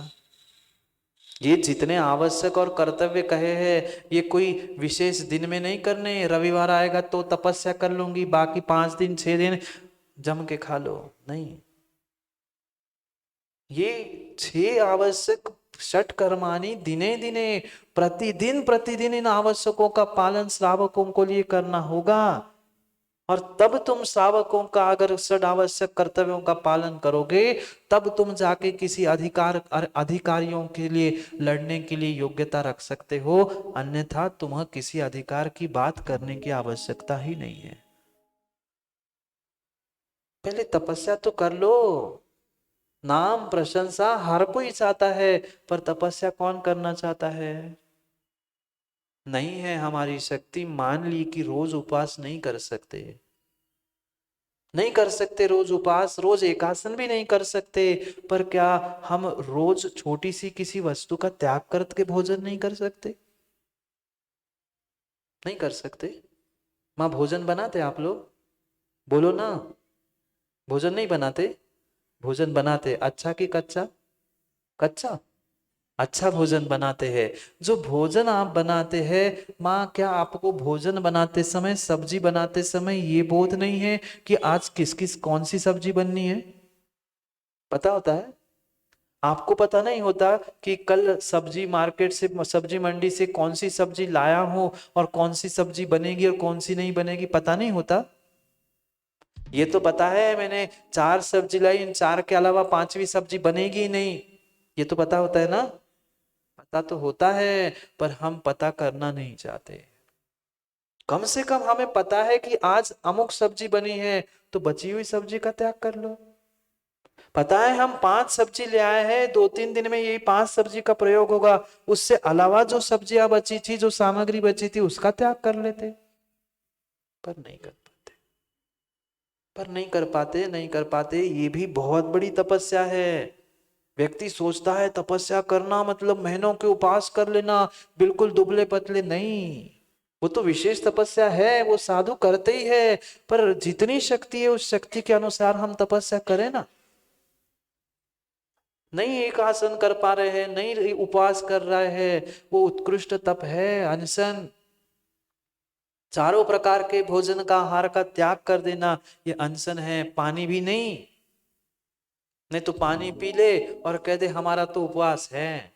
ये जितने आवश्यक और कर्तव्य कहे हैं ये कोई विशेष दिन में नहीं करने, रविवार आएगा तो तपस्या कर लूंगी, बाकी 5 दिन 6 दिन जम के खा लो, नहीं। ये 6 आवश्यक षट कर्माणि दिने दिने, प्रतिदिन प्रतिदिन इन आवश्यकों का पालन श्रावकों को लिए करना होगा। और तब तुम श्रावकों का अगर षड आवश्यक कर्तव्यों का पालन करोगे, तब तुम जाके किसी अधिकारियों के लिए लड़ने के लिए योग्यता रख सकते हो, अन्यथा तुम्हें किसी अधिकार की बात करने की आवश्यकता ही नहीं है। पहले तपस्या तो कर लो। नाम प्रशंसा हर कोई चाहता है, पर तपस्या कौन करना चाहता है। नहीं है हमारी शक्ति, मान ली कि रोज उपवास नहीं कर सकते, नहीं कर सकते रोज उपवास, रोज एकासन भी नहीं कर सकते, पर क्या हम रोज छोटी सी किसी वस्तु का त्याग करके भोजन नहीं कर सकते? नहीं कर सकते। माँ भोजन बनाते आप लोग? बोलो ना। भोजन नहीं बनाते? भोजन बनाते। अच्छा कि कच्चा? कच्चा। अच्छा भोजन बनाते हैं। जो भोजन आप बनाते हैं, माँ क्या आपको भोजन बनाते समय, सब्जी बनाते समय ये बोध नहीं है कि आज किस किस कौन सी सब्जी बननी है? पता होता है? आपको पता नहीं होता कि कल सब्जी मार्केट से, सब्जी मंडी से कौन सी सब्जी लाया हूं और कौन सी सब्जी बनेगी और कौन सी नहीं बनेगी, पता नहीं होता। ये तो पता है मैंने 4 सब्जी लाई, इन 4 के अलावा 5वीं सब्जी बनेगी ही नहीं, ये तो पता होता है ना। पता तो होता है पर हम पता करना नहीं चाहते। कम से कम हमें पता है कि आज अमुक सब्जी बनी है, तो बची हुई सब्जी का त्याग कर लो। पता है हम 5 सब्जी ले आए हैं, 2-3 दिन में यही 5 सब्जी का प्रयोग होगा, उससे अलावा जो सब्जियां बची थी, जो सामग्री बची थी, उसका त्याग कर लेते, पर नहीं कर पाते, पर नहीं कर पाते, नहीं कर पाते। ये भी बहुत बड़ी तपस्या है। व्यक्ति सोचता है तपस्या करना मतलब महीनों के उपवास कर लेना, बिल्कुल दुबले पतले, नहीं। वो तो विशेष तपस्या है, वो साधु करते ही है, पर जितनी शक्ति है उस शक्ति के अनुसार हम तपस्या करें ना। नहीं एक आसन कर पा रहे हैं, नहीं उपवास कर रहे हैं, वो उत्कृष्ट तप है, अनशन। चारों प्रकार के भोजन का, आहार का त्याग कर देना, ये अनशन है। पानी भी नहीं, नहीं तो पानी पी ले और कह दे हमारा तो उपवास है।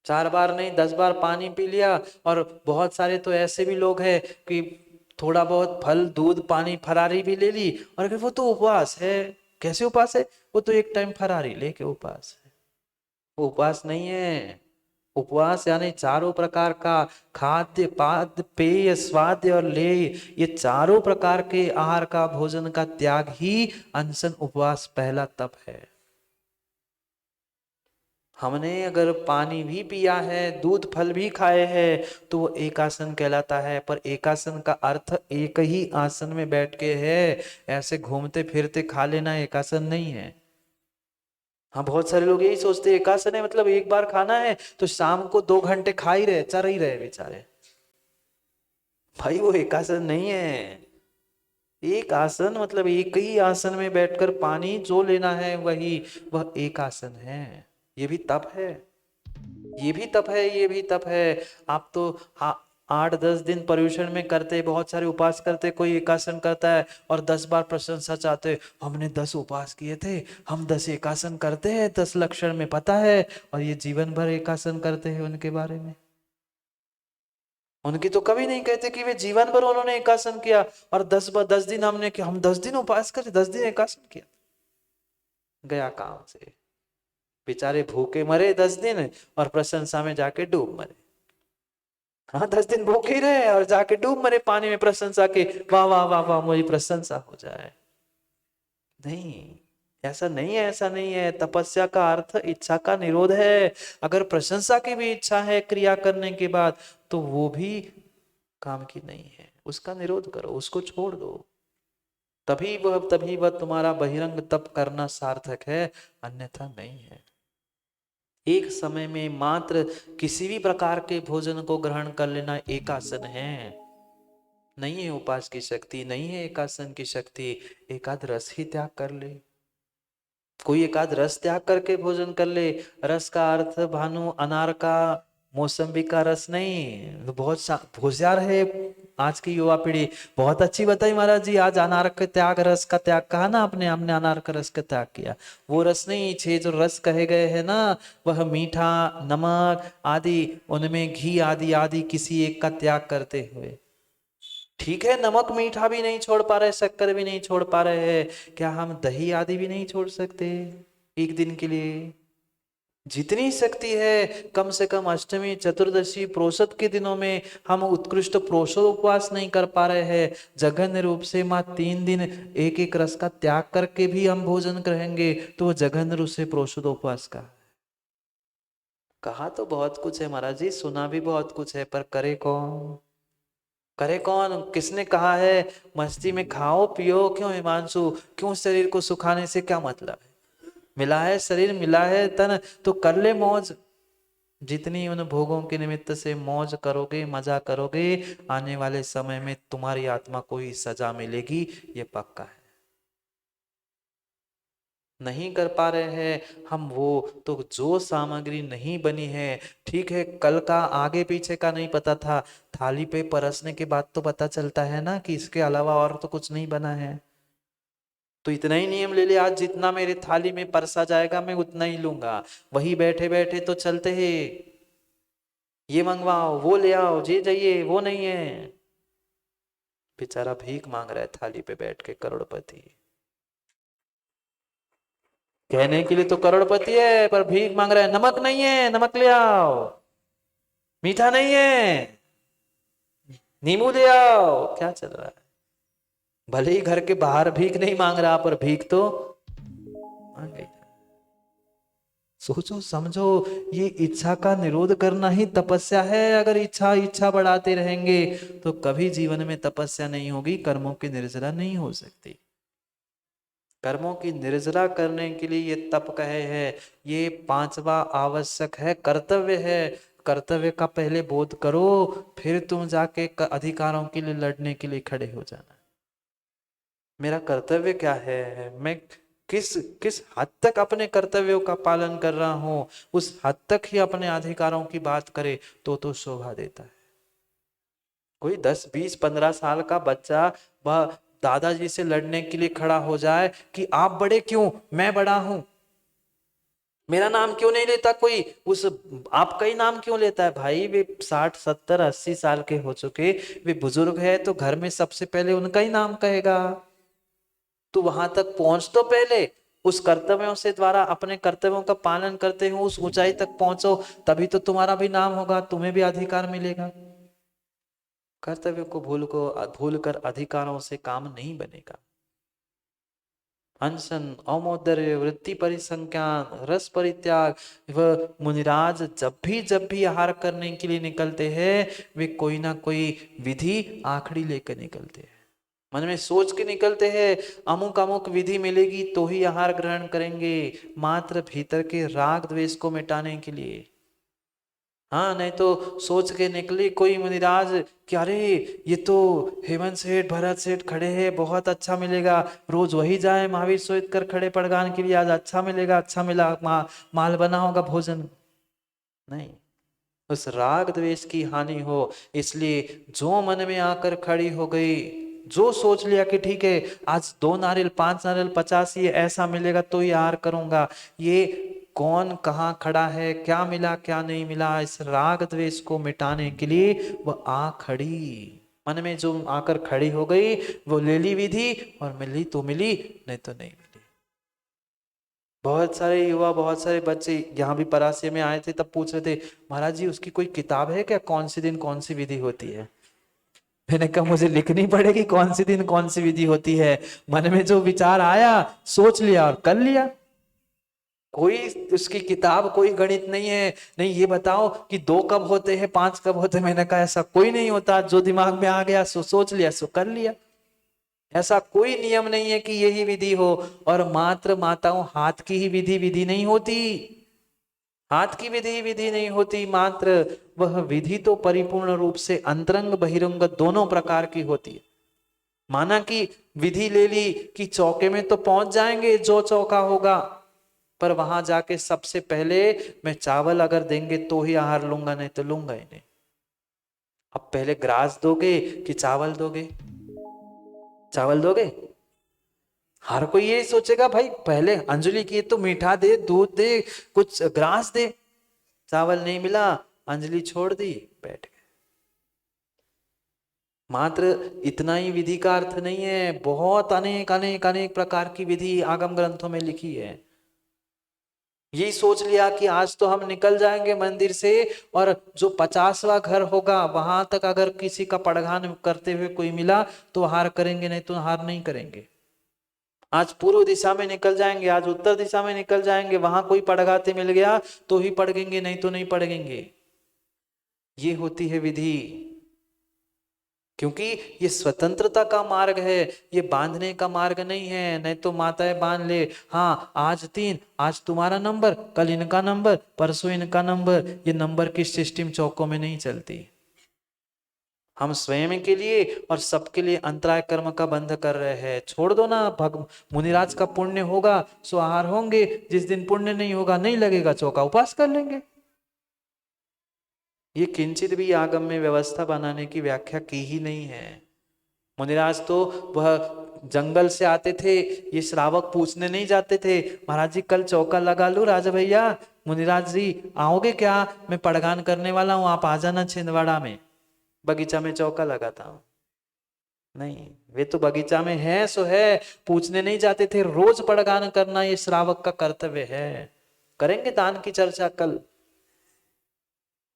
4 बार नहीं 10 बार पानी पी लिया। और बहुत सारे तो ऐसे भी लोग हैं कि थोड़ा बहुत फल, दूध, पानी, फरारी भी ले ली और फिर वो तो उपवास है। कैसे उपवास है? वो तो एक टाइम फरारी लेके उपवास है। वो उपवास नहीं है। उपवास यानी चारों प्रकार का खाद्य, पाद्य, पेय, स्वाद्य और लेय, ये चारों प्रकार के आहार का, भोजन का त्याग ही अनशन उपवास पहला तप है। हमने अगर पानी भी पिया है, दूध फल भी खाए हैं, तो वो एक आसन कहलाता है। पर एक आसन का अर्थ एक ही आसन में बैठ के है, ऐसे घूमते फिरते खा लेना एक आसन नहीं है। हाँ, बहुत सारे लोग यही सोचते हैं एकासन है मतलब एक बार खाना है तो शाम को 2 घंटे खा ही रहे, चर ही रहे बेचारे। भाई वो एकासन नहीं है। एक आसन मतलब एक ही आसन में बैठकर पानी जो लेना है वही, वह एक आसन है। ये भी तप है, ये भी तप है, ये भी तप है। आप तो 8-10 दिन पर्यूषण में करते, बहुत सारे उपवास करते, कोई एकासन करता है और 10 बार प्रशंसा चाहते, हमने 10 उपवास किए थे, हम 10 एकासन करते हैं, 10 लक्षण में पता है। और ये जीवन भर एकासन करते हैं। उनके बारे में उनकी तो कभी नहीं कहते कि वे जीवन भर उन्होंने एकासन किया और 10 दिन हमने किया, हम 10 दिन उपवास करे, 10 दिन एकासन किया, गया काम से। बेचारे भूखे मरे 10 दिन और प्रशंसा में जाके डूब मरे। हाँ, 10 दिन भूखे ही रहे और जाके डूब मरे पानी में प्रशंसा के, वाह वाह वाह वाह मुझे प्रशंसा हो जाए। नहीं, ऐसा नहीं है, ऐसा नहीं है। तपस्या का अर्थ इच्छा का निरोध है। अगर प्रशंसा की भी इच्छा है क्रिया करने के बाद, तो वो भी काम की नहीं है। उसका निरोध करो, उसको छोड़ दो। तभी वह तुम्हारा बहिरंग तप करना सार्थक है, अन्यथा नहीं है। एक समय में मात्र किसी भी प्रकार के भोजन को ग्रहण कर लेना एक आसन है, नहीं है उपास की शक्ति, नहीं है एकासन की शक्ति। एकाद रस ही त्याग कर ले, कोई एकाद रस त्याग करके भोजन कर ले। रस का अर्थ भानु अनार का, मौसम्बी का रस नहीं। तो बहुत होशियार है आज की युवा पीढ़ी, बहुत अच्छी बताई महाराज जी। आज अनार के त्याग, रस का त्याग कहा ना आपने, हमने अनार का रस का त्याग किया। वो रस नहीं, 6 जो रस कहे गए हैं ना, वह मीठा, नमक आदि, उनमें घी आदि आदि किसी एक का त्याग करते हुए। ठीक है, नमक मीठा भी नहीं छोड़ पा रहे, शक्कर भी नहीं छोड़ पा रहे हैं, क्या हम दही आदि भी नहीं छोड़ सकते एक दिन के लिए? जितनी शक्ति है, कम से कम अष्टमी, चतुर्दशी, प्रोषद के दिनों में हम उत्कृष्ट प्रोषद उपवास नहीं कर पा रहे हैं। जघन्य रूप से मां 3 दिन एक एक रस का त्याग करके भी हम भोजन करेंगे, तो वो जघन्य रूप से प्रोषद उपवास का। कहा तो बहुत कुछ है महाराज जी, सुना भी बहुत कुछ है, पर करे कौन? करे कौन? किसने कहा है मस्ती में खाओ पियो? क्यों हिमांशु, क्यों शरीर को सुखाने से क्या मतलब है? मिला है शरीर, मिला है तन, तो कर ले मौज। जितनी उन भोगों के निमित्त से मौज करोगे, मजा करोगे, आने वाले समय में तुम्हारी आत्मा को ही सजा मिलेगी, ये पक्का है। नहीं कर पा रहे हैं हम वो, तो जो सामग्री नहीं बनी है, ठीक है, कल का आगे पीछे का नहीं पता था, थाली पे परसने के बाद तो पता चलता है ना कि इसके अलावा और तो कुछ नहीं बना है। तो इतना ही नियम ले ले, आज जितना मेरे थाली में परसा जाएगा मैं उतना ही लूंगा। वही बैठे बैठे तो चलते हैं, ये मंगवाओ, वो ले आओ, ये चाहिए, वो नहीं है। बेचारा भीख मांग रहा है थाली पे बैठ के, करोड़पति। कहने के लिए तो करोड़पति है, पर भीख मांग रहा है, नमक नहीं है, नमक ले आओ, मीठा नहीं है, नींबू ले आओ। क्या चल रहा है? भले ही घर के बाहर भीख नहीं मांग रहा, पर भीख तो मान गई। सोचो समझो, ये इच्छा का निरोध करना ही तपस्या है। अगर इच्छा इच्छा बढ़ाते रहेंगे तो कभी जीवन में तपस्या नहीं होगी, कर्मों की निर्जरा नहीं हो सकती। कर्मों की निर्जरा करने के लिए ये तप कहे है, ये पांचवा आवश्यक है, कर्तव्य है। कर्तव्य का पहले बोध करो, फिर तुम जाके अधिकारों के लिए लड़ने के लिए खड़े हो जाना। मेरा कर्तव्य क्या है, मैं किस किस हद तक अपने कर्तव्यों का पालन कर रहा हूं, उस हद तक ही अपने अधिकारों की बात करे तो शोभा देता है। कोई 10 20 15 साल का बच्चा वह दादाजी से लड़ने के लिए खड़ा हो जाए कि आप बड़े क्यों, मैं बड़ा हूं, मेरा नाम क्यों नहीं लेता कोई, उस आपका ही नाम क्यों लेता है। भाई वे 60 70 80 साल के हो चुके, वे बुजुर्ग है, तो घर में सबसे पहले उनका ही नाम कहेगा। तो वहां तक पहुंच तो पहले, उस कर्तव्यों से द्वारा अपने कर्तव्यों का पालन करते हुए उस ऊंचाई तक पहुंचो, तभी तो तुम्हारा भी नाम होगा, तुम्हें भी अधिकार मिलेगा। कर्तव्य को भूल कर अधिकारों से काम नहीं बनेगा। अनशन, औमोदर्य, वृत्ति परिसंख्यान, रस परित्याग, वह मुनिराज जब भी आहार करने के लिए निकलते हैं, वे कोई ना कोई विधि आखड़ी लेकर निकलते हैं। मन में सोच के निकलते हैं अमुक अमुक विधि मिलेगी तो ही आहार ग्रहण करेंगे, मात्र भीतर के राग द्वेष को मिटाने के लिए। हाँ, नहीं तो सोच के निकली कोई मुनिराज कि अरे ये तो हेमंत सेठ भरत सेठ खड़े हैं, बहुत अच्छा मिलेगा, रोज वही जाए महावीर सोच कर खड़े पड़गान के लिए, आज अच्छा मिलेगा, अच्छा मिला, माल बना होगा भोजन। नहीं, उस राग द्वेष की हानि हो, इसलिए जो मन में आकर खड़ी हो गई, जो सोच लिया कि ठीक है आज 2 नारियल 5 नारियल 50 ये ऐसा मिलेगा तो ही आहार करूंगा, ये कौन कहाँ खड़ा है, क्या मिला क्या नहीं मिला, इस राग द्वेष को मिटाने के लिए वह आ खड़ी। मन में जो आकर खड़ी हो गई वो ले ली विधि, और मिली तो मिली, नहीं तो नहीं मिली। बहुत सारे युवा, बहुत सारे बच्चे यहाँ भी परासे में आए थे, तब पूछ रहे थे महाराज जी उसकी कोई किताब है क्या, कौन सी दिन कौन सी विधि होती है। मैंने कहा मुझे लिखनी पड़ेगी कौन सी दिन कौन सी विधि होती है। मन में जो विचार आया सोच लिया और कर लिया। कोई उसकी किताब, कोई गणित नहीं है, नहीं ये बताओ कि 2 कब होते हैं 5 कब होते हैं। मैंने कहा ऐसा कोई नहीं होता, जो दिमाग में आ गया सो सोच लिया सो कर लिया। ऐसा कोई नियम नहीं है कि यही विधि हो। और मात्र माताओं हाथ की ही विधि विधि नहीं होती, हाथ की विधि विधि नहीं होती, मात्र वह विधि तो परिपूर्ण रूप से अंतरंग बहिरंग दोनों प्रकार की होती है। माना कि विधि ले ली कि चौके में तो पहुंच जाएंगे जो चौका होगा, पर वहां जाके सबसे पहले मैं चावल अगर देंगे तो ही आहार लूंगा, नहीं तो लूंगा ही नहीं। अब पहले ग्रास दोगे कि चावल दोगे, चावल दोगे। हर कोई ये सोचेगा भाई पहले अंजलि की तो मीठा दे, दूध दे, कुछ ग्रास दे। चावल नहीं मिला, अंजलि छोड़ दी, बैठ गए। मात्र इतना ही विधि का अर्थ नहीं है, बहुत अनेक अनेक अनेक प्रकार की विधि आगम ग्रंथों में लिखी है। यही सोच लिया कि आज तो हम निकल जाएंगे मंदिर से, और जो 50वां घर होगा वहां तक अगर किसी का पड़घान करते हुए कोई मिला तो हार करेंगे, नहीं तो हार नहीं करेंगे। आज पूर्व दिशा में निकल जाएंगे, आज उत्तर दिशा में निकल जाएंगे, वहां कोई पड़गाते मिल गया तो ही पड़गेंगे, नहीं तो नहीं पड़गेंगे। ये होती है विधि, क्योंकि ये स्वतंत्रता का मार्ग है, ये बांधने का मार्ग नहीं है। नहीं तो माताएं बांध ले, हाँ आज 3, आज तुम्हारा नंबर, कल इनका नंबर, परसों इनका नंबर। ये नंबर की सिस्टम चौकों में नहीं चलती। हम स्वयं के लिए और सबके लिए अंतराय कर्म का बंध कर रहे हैं। छोड़ दो ना, भग मुनिराज का पुण्य होगा सो आहार होंगे, जिस दिन पुण्य नहीं होगा, नहीं लगेगा, चौका उपास कर लेंगे। ये किंचित भी आगम में व्यवस्था बनाने की व्याख्या की ही नहीं है। मुनिराज तो वह जंगल से आते थे, ये श्रावक पूछने नहीं जाते थे महाराज जी कल चौका लगा लूं राजा भैया, मुनिराज जी आओगे क्या, मैं पड़गान करने वाला हूं, आप आ जाना छिंदवाड़ा में, बगीचा में चौका लगाता हूं। नहीं, वे तो बगीचा में है सो है, पूछने नहीं जाते थे। रोज पड़गान करना ये श्रावक का कर्तव्य है। करेंगे दान की चर्चा कल,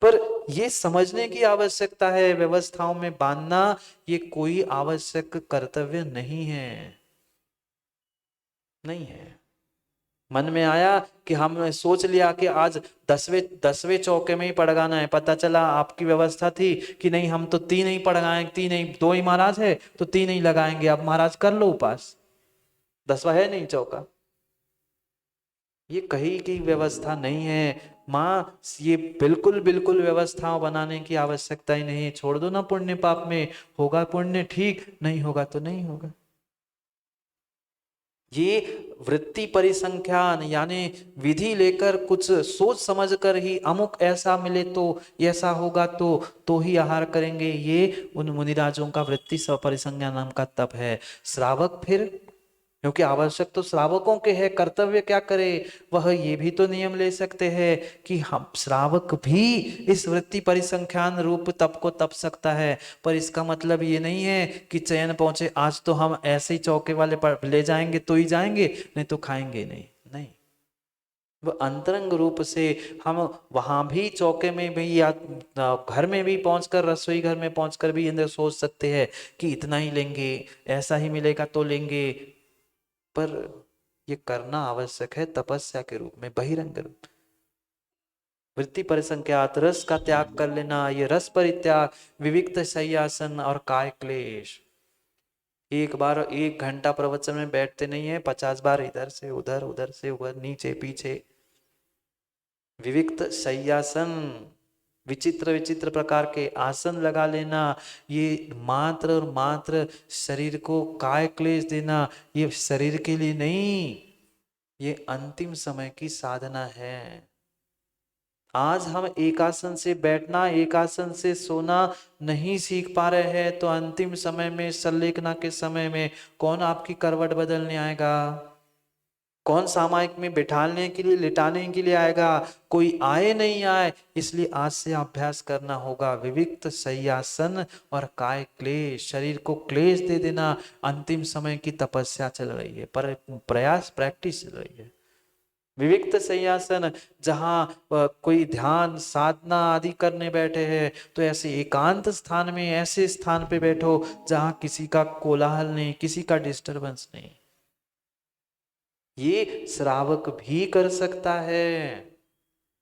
पर ये समझने की आवश्यकता है व्यवस्थाओं में बांधना ये कोई आवश्यक कर्तव्य नहीं है, नहीं है। मन में आया कि हमने सोच लिया कि आज 10वें चौके में ही पड़गाना है, पता चला आपकी व्यवस्था थी कि नहीं हम तो 3 ही पड़गाएं, 3 ही, 2 ही महाराज है तो 3 ही लगाएंगे, अब महाराज कर लो उपास, 10वां है नहीं चौका। ये कहीं की व्यवस्था नहीं है माँ, ये बिल्कुल बिल्कुल व्यवस्थाओं बनाने की आवश्यकता ही नहीं, छोड़ दो ना पुण्य पाप में, होगा पुण्य ठीक, नहीं होगा तो नहीं होगा। ये वृत्ति परिसंख्यान यानी विधि लेकर कुछ सोच समझकर ही अमुक ऐसा मिले तो ऐसा होगा तो ही आहार करेंगे, ये उन मुनिराजों का वृत्ति परिसंख्यान नाम का तप है। श्रावक फिर, क्योंकि आवश्यक तो श्रावकों के है, कर्तव्य क्या करे वह ये भी तो नियम ले सकते हैं कि हम श्रावक भी इस वृत्ति परिसंख्यान रूप तप को तप सकता है। पर इसका मतलब ये नहीं है कि चयन पहुंचे आज तो हम ऐसे ही चौके वाले पर ले जाएंगे तो ही जाएंगे, नहीं तो खाएंगे नहीं, नहीं। वह अंतरंग रूप से हम वहां भी चौके में भी या घर में भी पहुंचकर, रसोई घर में पहुंचकर भी इंद्र सोच सकते हैं कि इतना ही लेंगे, ऐसा ही मिलेगा तो लेंगे, पर ये करना आवश्यक है तपस्या के रूप में, बहिरंग रूप। वृत्ति परिसंख्यात रस का त्याग कर लेना, ये रस परित्याग, विविक्त शय्यासन और काय क्लेश। एक बार 1 घंटा प्रवचन में बैठते नहीं है, 50 बार इधर से उधर, उधर से उधर, नीचे पीछे। विविक्त शय्यासन, विचित्र विचित्र प्रकार के आसन लगा लेना, ये मात्र और मात्र शरीर को काय क्लेश देना, ये शरीर के लिए नहीं, ये अंतिम समय की साधना है। आज हम एक आसन से बैठना, एक आसन से सोना नहीं सीख पा रहे हैं, तो अंतिम समय में संलेखना के समय में कौन आपकी करवट बदलने आएगा, कौन सामायिक में बिठाने के लिए, लिटाने के लिए आएगा, कोई आए नहीं आए। इसलिए आज से अभ्यास करना होगा विविक्त शय्यासन और काय क्लेश, शरीर को क्लेश दे देना। अंतिम समय की तपस्या चल रही है, पर प्रयास प्रैक्टिस चल रही है। विविक्त शय्यासन, जहाँ कोई ध्यान साधना आदि करने बैठे हैं तो ऐसे एकांत स्थान में, ऐसे स्थान पे बैठो जहाँ किसी का कोलाहल नहीं, किसी का डिस्टरबेंस नहीं। ये श्रावक भी कर सकता है,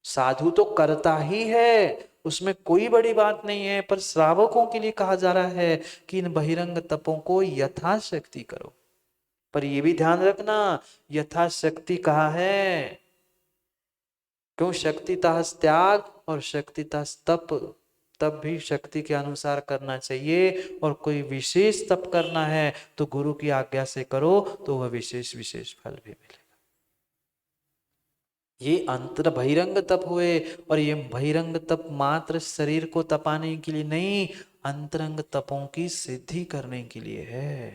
साधु तो करता ही है, उसमें कोई बड़ी बात नहीं है, पर श्रावकों के लिए कहा जा रहा है कि इन बहिरंग तपों को यथाशक्ति करो। पर ये भी ध्यान रखना, यथाशक्ति कहा है, क्यों? शक्तितः त्याग और शक्तितः तप, तब भी शक्ति के अनुसार करना चाहिए, और कोई विशेष तप करना है तो गुरु की आज्ञा से करो, तो वह विशेष विशेष फल भी मिलेगा। ये अंतर बहिरंग तप हुए, और ये बहिरंग तप मात्र शरीर को तपाने के लिए नहीं, अंतरंग तपों की सिद्धि करने के लिए है।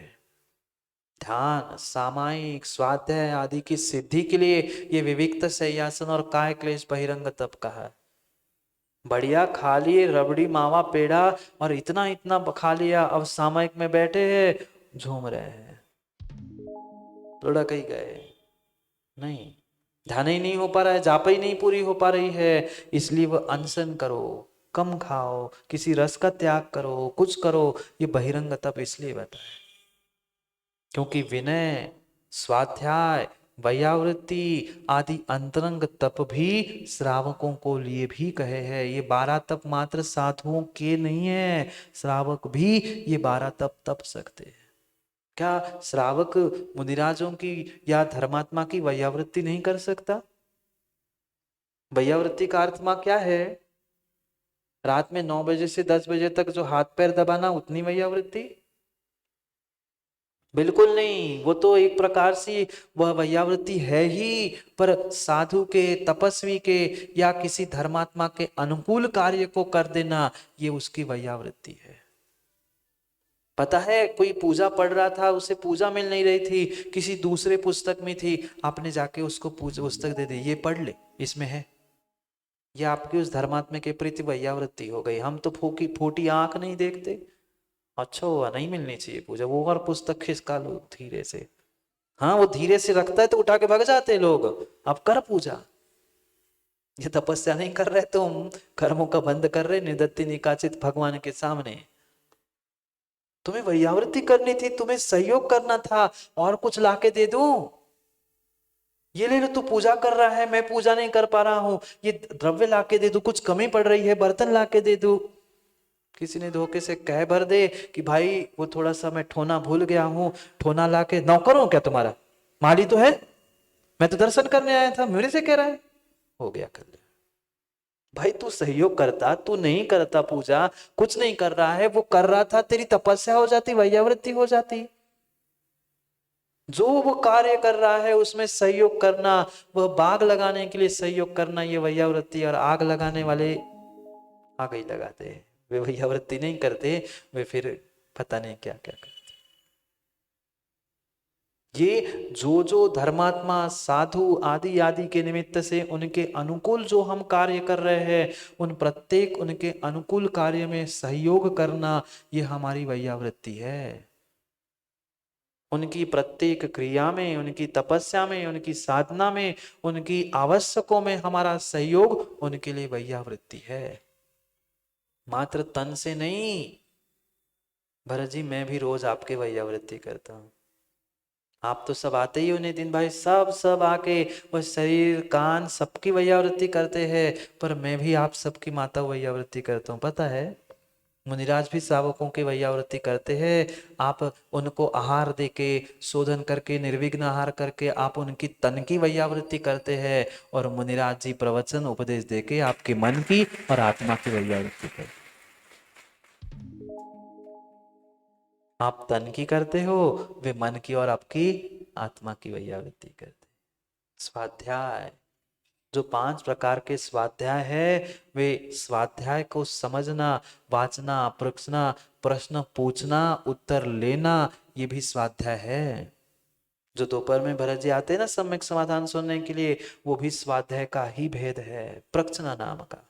ध्यान, सामायिक, स्वाध्याय आदि की सिद्धि के लिए ये विविक्त शय्यासन और काय क्लेश बहिरंग तप कहा है। बढ़िया खा लिए रबड़ी मावा पेड़ा और इतना इतना खा लिया, अब सामायिक में बैठे हैं, झूम रहे हैं, लुढ़क ही गए, नहीं, ध्यान ही नहीं हो पा रहा है, जाप ही नहीं पूरी हो पा रही है। इसलिए वह अनशन करो, कम खाओ, किसी रस का त्याग करो, कुछ करो। ये बहिरंग तप इसलिए बताया क्योंकि विनय, स्वाध्याय, वैयावृत्ति आदि अंतरंग तप भी श्रावकों को लिए भी कहे हैं। ये 12 तप मात्र साधुओं के नहीं है, श्रावक भी ये 12 तप तप सकते हैं। क्या श्रावक मुनिराजों की या धर्मात्मा की वैयावृत्ति नहीं कर सकता? वैयावृत्ति का अर्थ क्या है? रात में 9 बजे से 10 बजे तक जो हाथ पैर दबाना, उतनी वैयावृत्ति? बिल्कुल नहीं, वो तो एक प्रकार से वह वैयावृत्ति है ही, पर साधु के, तपस्वी के या किसी धर्मात्मा के अनुकूल कार्य को कर देना, ये उसकी वैयावृत्ति है। पता है, कोई पूजा पढ़ रहा था, उसे पूजा मिल नहीं रही थी, किसी दूसरे पुस्तक में थी, आपने जाके उसको पुस्तक दे दी, ये पढ़ ले, इसमें है। ये आपकी उस धर्मात्मा के प्रति वैयावृत्ति हो गई। हम तो फूटी आंख नहीं देखते, अच्छा हुआ नहीं मिलनी चाहिए पूजा, वो और पुस्तक खिसका लो धीरे से। हाँ, वो धीरे से रखता है तो उठा के भाग जाते हैं लोग। अब कर पूजा, ये तपस्या नहीं कर रहे तुम, कर्मों का बंद कर रहे, निदत्ति निकाचित भगवान के सामने। तुम्हें वैयावृत्ति करनी थी, तुम्हें सहयोग करना था, और कुछ लाके दे दूं? ये ले लो, तू पूजा कर रहा है, मैं पूजा नहीं कर पा रहा हूं, ये द्रव्य लाके दे दू, कुछ कमी पड़ रही है बर्तन लाके दे दू। किसी ने धोखे से कह भर दे कि भाई वो थोड़ा सा मैं ठोना भूल गया हूं, ठोना लाके, नौकर हूं क्या तुम्हारा, माली तो है, मैं तो दर्शन करने आया था, मेरे से कह रहा है, हो गया कल्याण। भाई तू सहयोग करता, तू नहीं करता पूजा, कुछ नहीं कर रहा है, वो कर रहा था, तेरी तपस्या हो जाती, वैयावृत्ति हो जाती। जो वो कार्य कर रहा है उसमें सहयोग करना, वह बाग लगाने के लिए सहयोग करना, ये वैयावृत्ति। और आग लगाने वाले आग ही लगाते हैं, वे वैयावृत्ति नहीं करते, वे फिर पता नहीं क्या क्या करते। ये जो जो धर्मात्मा साधु आदि आदि के निमित्त से उनके अनुकूल जो हम कार्य कर रहे हैं, उन प्रत्येक उनके अनुकूल कार्य में सहयोग करना, ये हमारी वैयावृत्ति है। उनकी प्रत्येक क्रिया में, उनकी तपस्या में, उनकी साधना में, उनकी आवश्यकों में हमारा सहयोग उनके लिए वैयावृत्ति है, मात्र तन से नहीं। भरत जी मैं भी रोज आपके वैयावृत्ति करता हूँ, आप तो सब आते ही हो नितिन भाई, सब आके वो शरीर कान सबकी वैयावृत्ति करते हैं, पर मैं भी आप सबकी माता वैयावृत्ति करता हूँ, पता है। मुनिराज भी श्रावकों की वैयावृत्ति करते हैं, आप उनको आहार देके, शोधन करके, निर्विघ्न आहार करके आप उनकी तन की वैयावृत्ति करते हैं, और मुनिराज जी प्रवचन उपदेश देके आपके मन की और आत्मा की वैयावृत्ति करते। आप तन की करते हो, वे मन की और आपकी आत्मा की वैयावृत्ति करते। स्वाध्याय, जो 5 प्रकार के स्वाध्याय है, वे स्वाध्याय को समझना, वाचना, प्रश्न प्रश्न पूछना, उत्तर लेना, ये भी स्वाध्याय है। जो दोपहर में भरत जी आते हैं ना सम्यक समाधान सुनने के लिए, वो भी स्वाध्याय का ही भेद है, प्रक्षना नाम का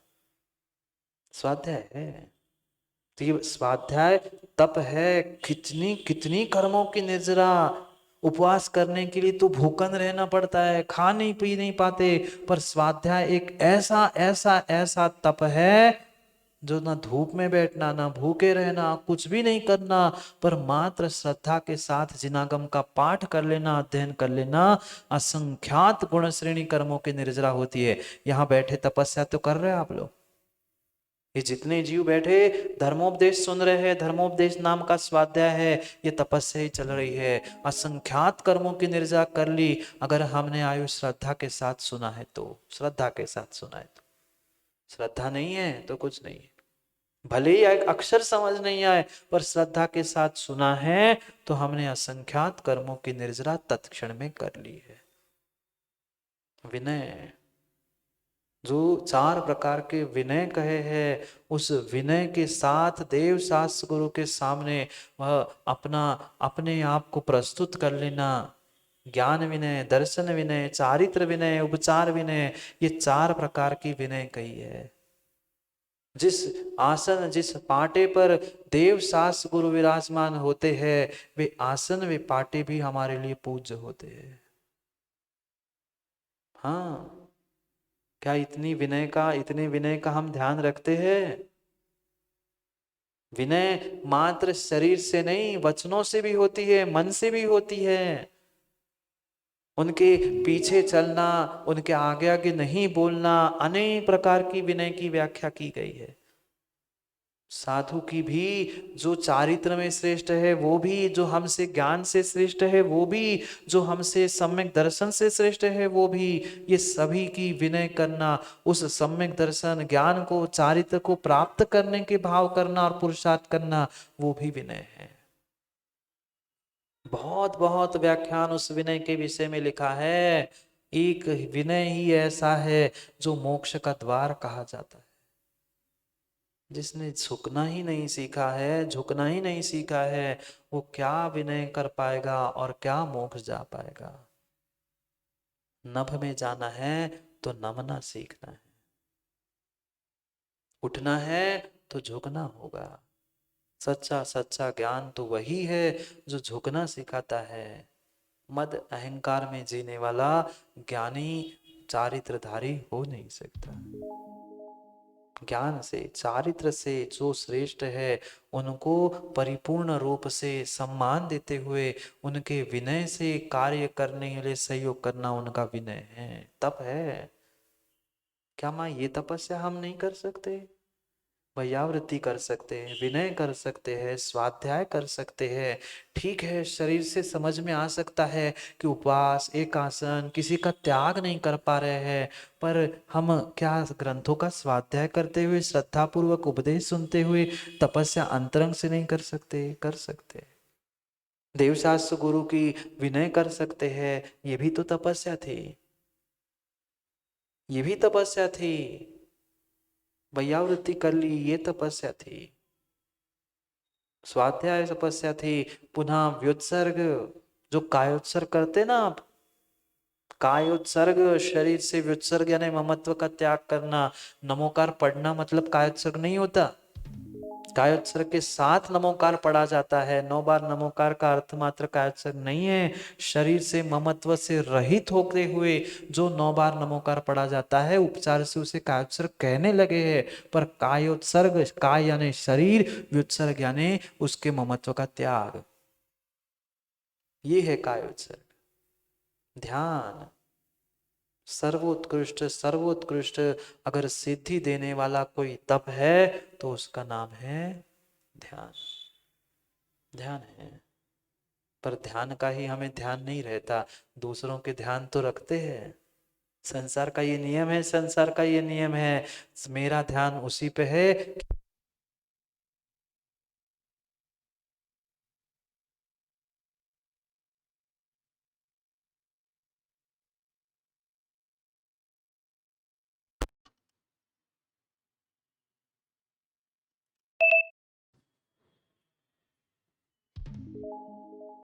स्वाध्याय है। तो ये स्वाध्याय तप है, कितनी कितनी कर्मों की निर्जरा। उपवास करने के लिए तो भूखन रहना पड़ता है, खा नहीं पी नहीं पाते, पर स्वाध्याय एक ऐसा ऐसा ऐसा तप है, जो ना धूप में बैठना, ना भूखे रहना, कुछ भी नहीं करना, पर मात्र श्रद्धा के साथ जिनागम का पाठ कर लेना, अध्ययन कर लेना, असंख्यात गुण श्रेणी कर्मों की निर्जरा होती है। यहाँ बैठे तपस्या तो कर रहे हैं आप लोग, ये जितने जीव बैठे धर्मोपदेश सुन रहे हैं, धर्मोपदेश नाम का स्वाध्याय है, ये तपस्या ही चल रही है। असंख्यात कर्मों की निर्जा कर ली, अगर हमने आयु श्रद्धा के साथ सुना है तो, श्रद्धा के साथ सुना है तो। श्रद्धा नहीं है तो कुछ नहीं है, भले ही एक अक्षर समझ नहीं आए, पर श्रद्धा के साथ सुना है तो हमने असंख्यात कर्मों की निर्जरा तत्क्षण में कर ली है। विनय, जो 4 प्रकार के विनय कहे हैं, उस विनय के साथ देव शास्त्र गुरु के सामने वह अपना अपने आप को प्रस्तुत कर लेना। ज्ञान विनय, दर्शन विनय, चारित्र विनय, उपचार विनय, ये 4 प्रकार की विनय कही है। जिस आसन, जिस पाटे पर देव शास्त्र गुरु विराजमान होते हैं, वे आसन वे पाटे भी हमारे लिए पूज्य होते हैं। हाँ, क्या इतने विनय का हम ध्यान रखते हैं? विनय मात्र शरीर से नहीं, वचनों से भी होती है, मन से भी होती है। उनके पीछे चलना, उनके आगे आगे नहीं बोलना, अनेक प्रकार की विनय की व्याख्या की गई है। साधु की भी जो चारित्र में श्रेष्ठ है वो भी, जो हमसे ज्ञान से श्रेष्ठ है वो भी, जो हमसे सम्यक दर्शन से श्रेष्ठ है वो भी, ये सभी की विनय करना, उस सम्यक दर्शन ज्ञान को, चारित्र को प्राप्त करने के भाव करना और पुरुषार्थ करना, वो भी विनय है। बहुत बहुत व्याख्यान उस विनय के विषय में लिखा है। एक विनय ही ऐसा है जो मोक्ष का द्वार कहा जाता है। जिसने झुकना ही नहीं सीखा है, झुकना ही नहीं सीखा है, वो क्या विनय कर पाएगा और क्या मोक्ष जा पाएगा। नभ में जाना है तो नमना सीखना है, उठना है तो झुकना होगा। सच्चा सच्चा ज्ञान तो वही है जो झुकना सिखाता है। मद अहंकार में जीने वाला ज्ञानी चारित्रधारी हो नहीं सकता। ज्ञान से, चारित्र से जो श्रेष्ठ है उनको परिपूर्ण रूप से सम्मान देते हुए उनके विनय से कार्य करने के लिए सहयोग करना उनका विनय है, तप है। क्या माँ ये तपस्या हम नहीं कर सकते? भैयावृत्ति कर सकते हैं, विनय कर सकते हैं, स्वाध्याय कर सकते हैं। ठीक है, शरीर से समझ में आ सकता है कि उपवास, एकासन, किसी का त्याग नहीं कर पा रहे हैं, पर हम क्या ग्रंथों का स्वाध्याय करते हुए, श्रद्धा पूर्वक उपदेश सुनते हुए तपस्या अंतरंग से नहीं कर सकते? कर सकते। देवशास्त्र गुरु की विनय कर सकते हैं, ये भी तो तपस्या थी, ये भी तपस्या थी। भैयावृत्ति कर ली, ये तपस्या थी। स्वाध्याय तपस्या थी। पुनः व्युत्सर्ग, जो कायोत्सर्ग करते ना आप, कायोत्सर्ग, शरीर से व्युत्सर्ग यानी ममत्व का त्याग करना। नमोकार पढ़ना मतलब कायोत्सर्ग नहीं होता। कायोत्सर्ग के साथ नमोकार पढ़ा जाता है। 9 बार नमोकार का अर्थ मात्र कायोत्सर्ग नहीं है। शरीर से ममत्व से रहित होते हुए जो 9 बार नमोकार पढ़ा जाता है, उपचार से उसे कायोत्सर्ग कहने लगे हैं। पर कायोत्सर्ग, काय यानी शरीर, व्युत्सर्ग यानी उसके ममत्व का त्याग, ये है कायोत्सर्ग। ध्यान सर्वोत्कृष्ट, सर्वोत्कृष्ट अगर सिद्धि देने वाला कोई तप है तो उसका नाम है ध्यान। ध्यान है, पर ध्यान का ही हमें ध्यान नहीं रहता, दूसरों के ध्यान तो रखते हैं। संसार का ये नियम है, संसार का ये नियम है, मेरा ध्यान उसी पे है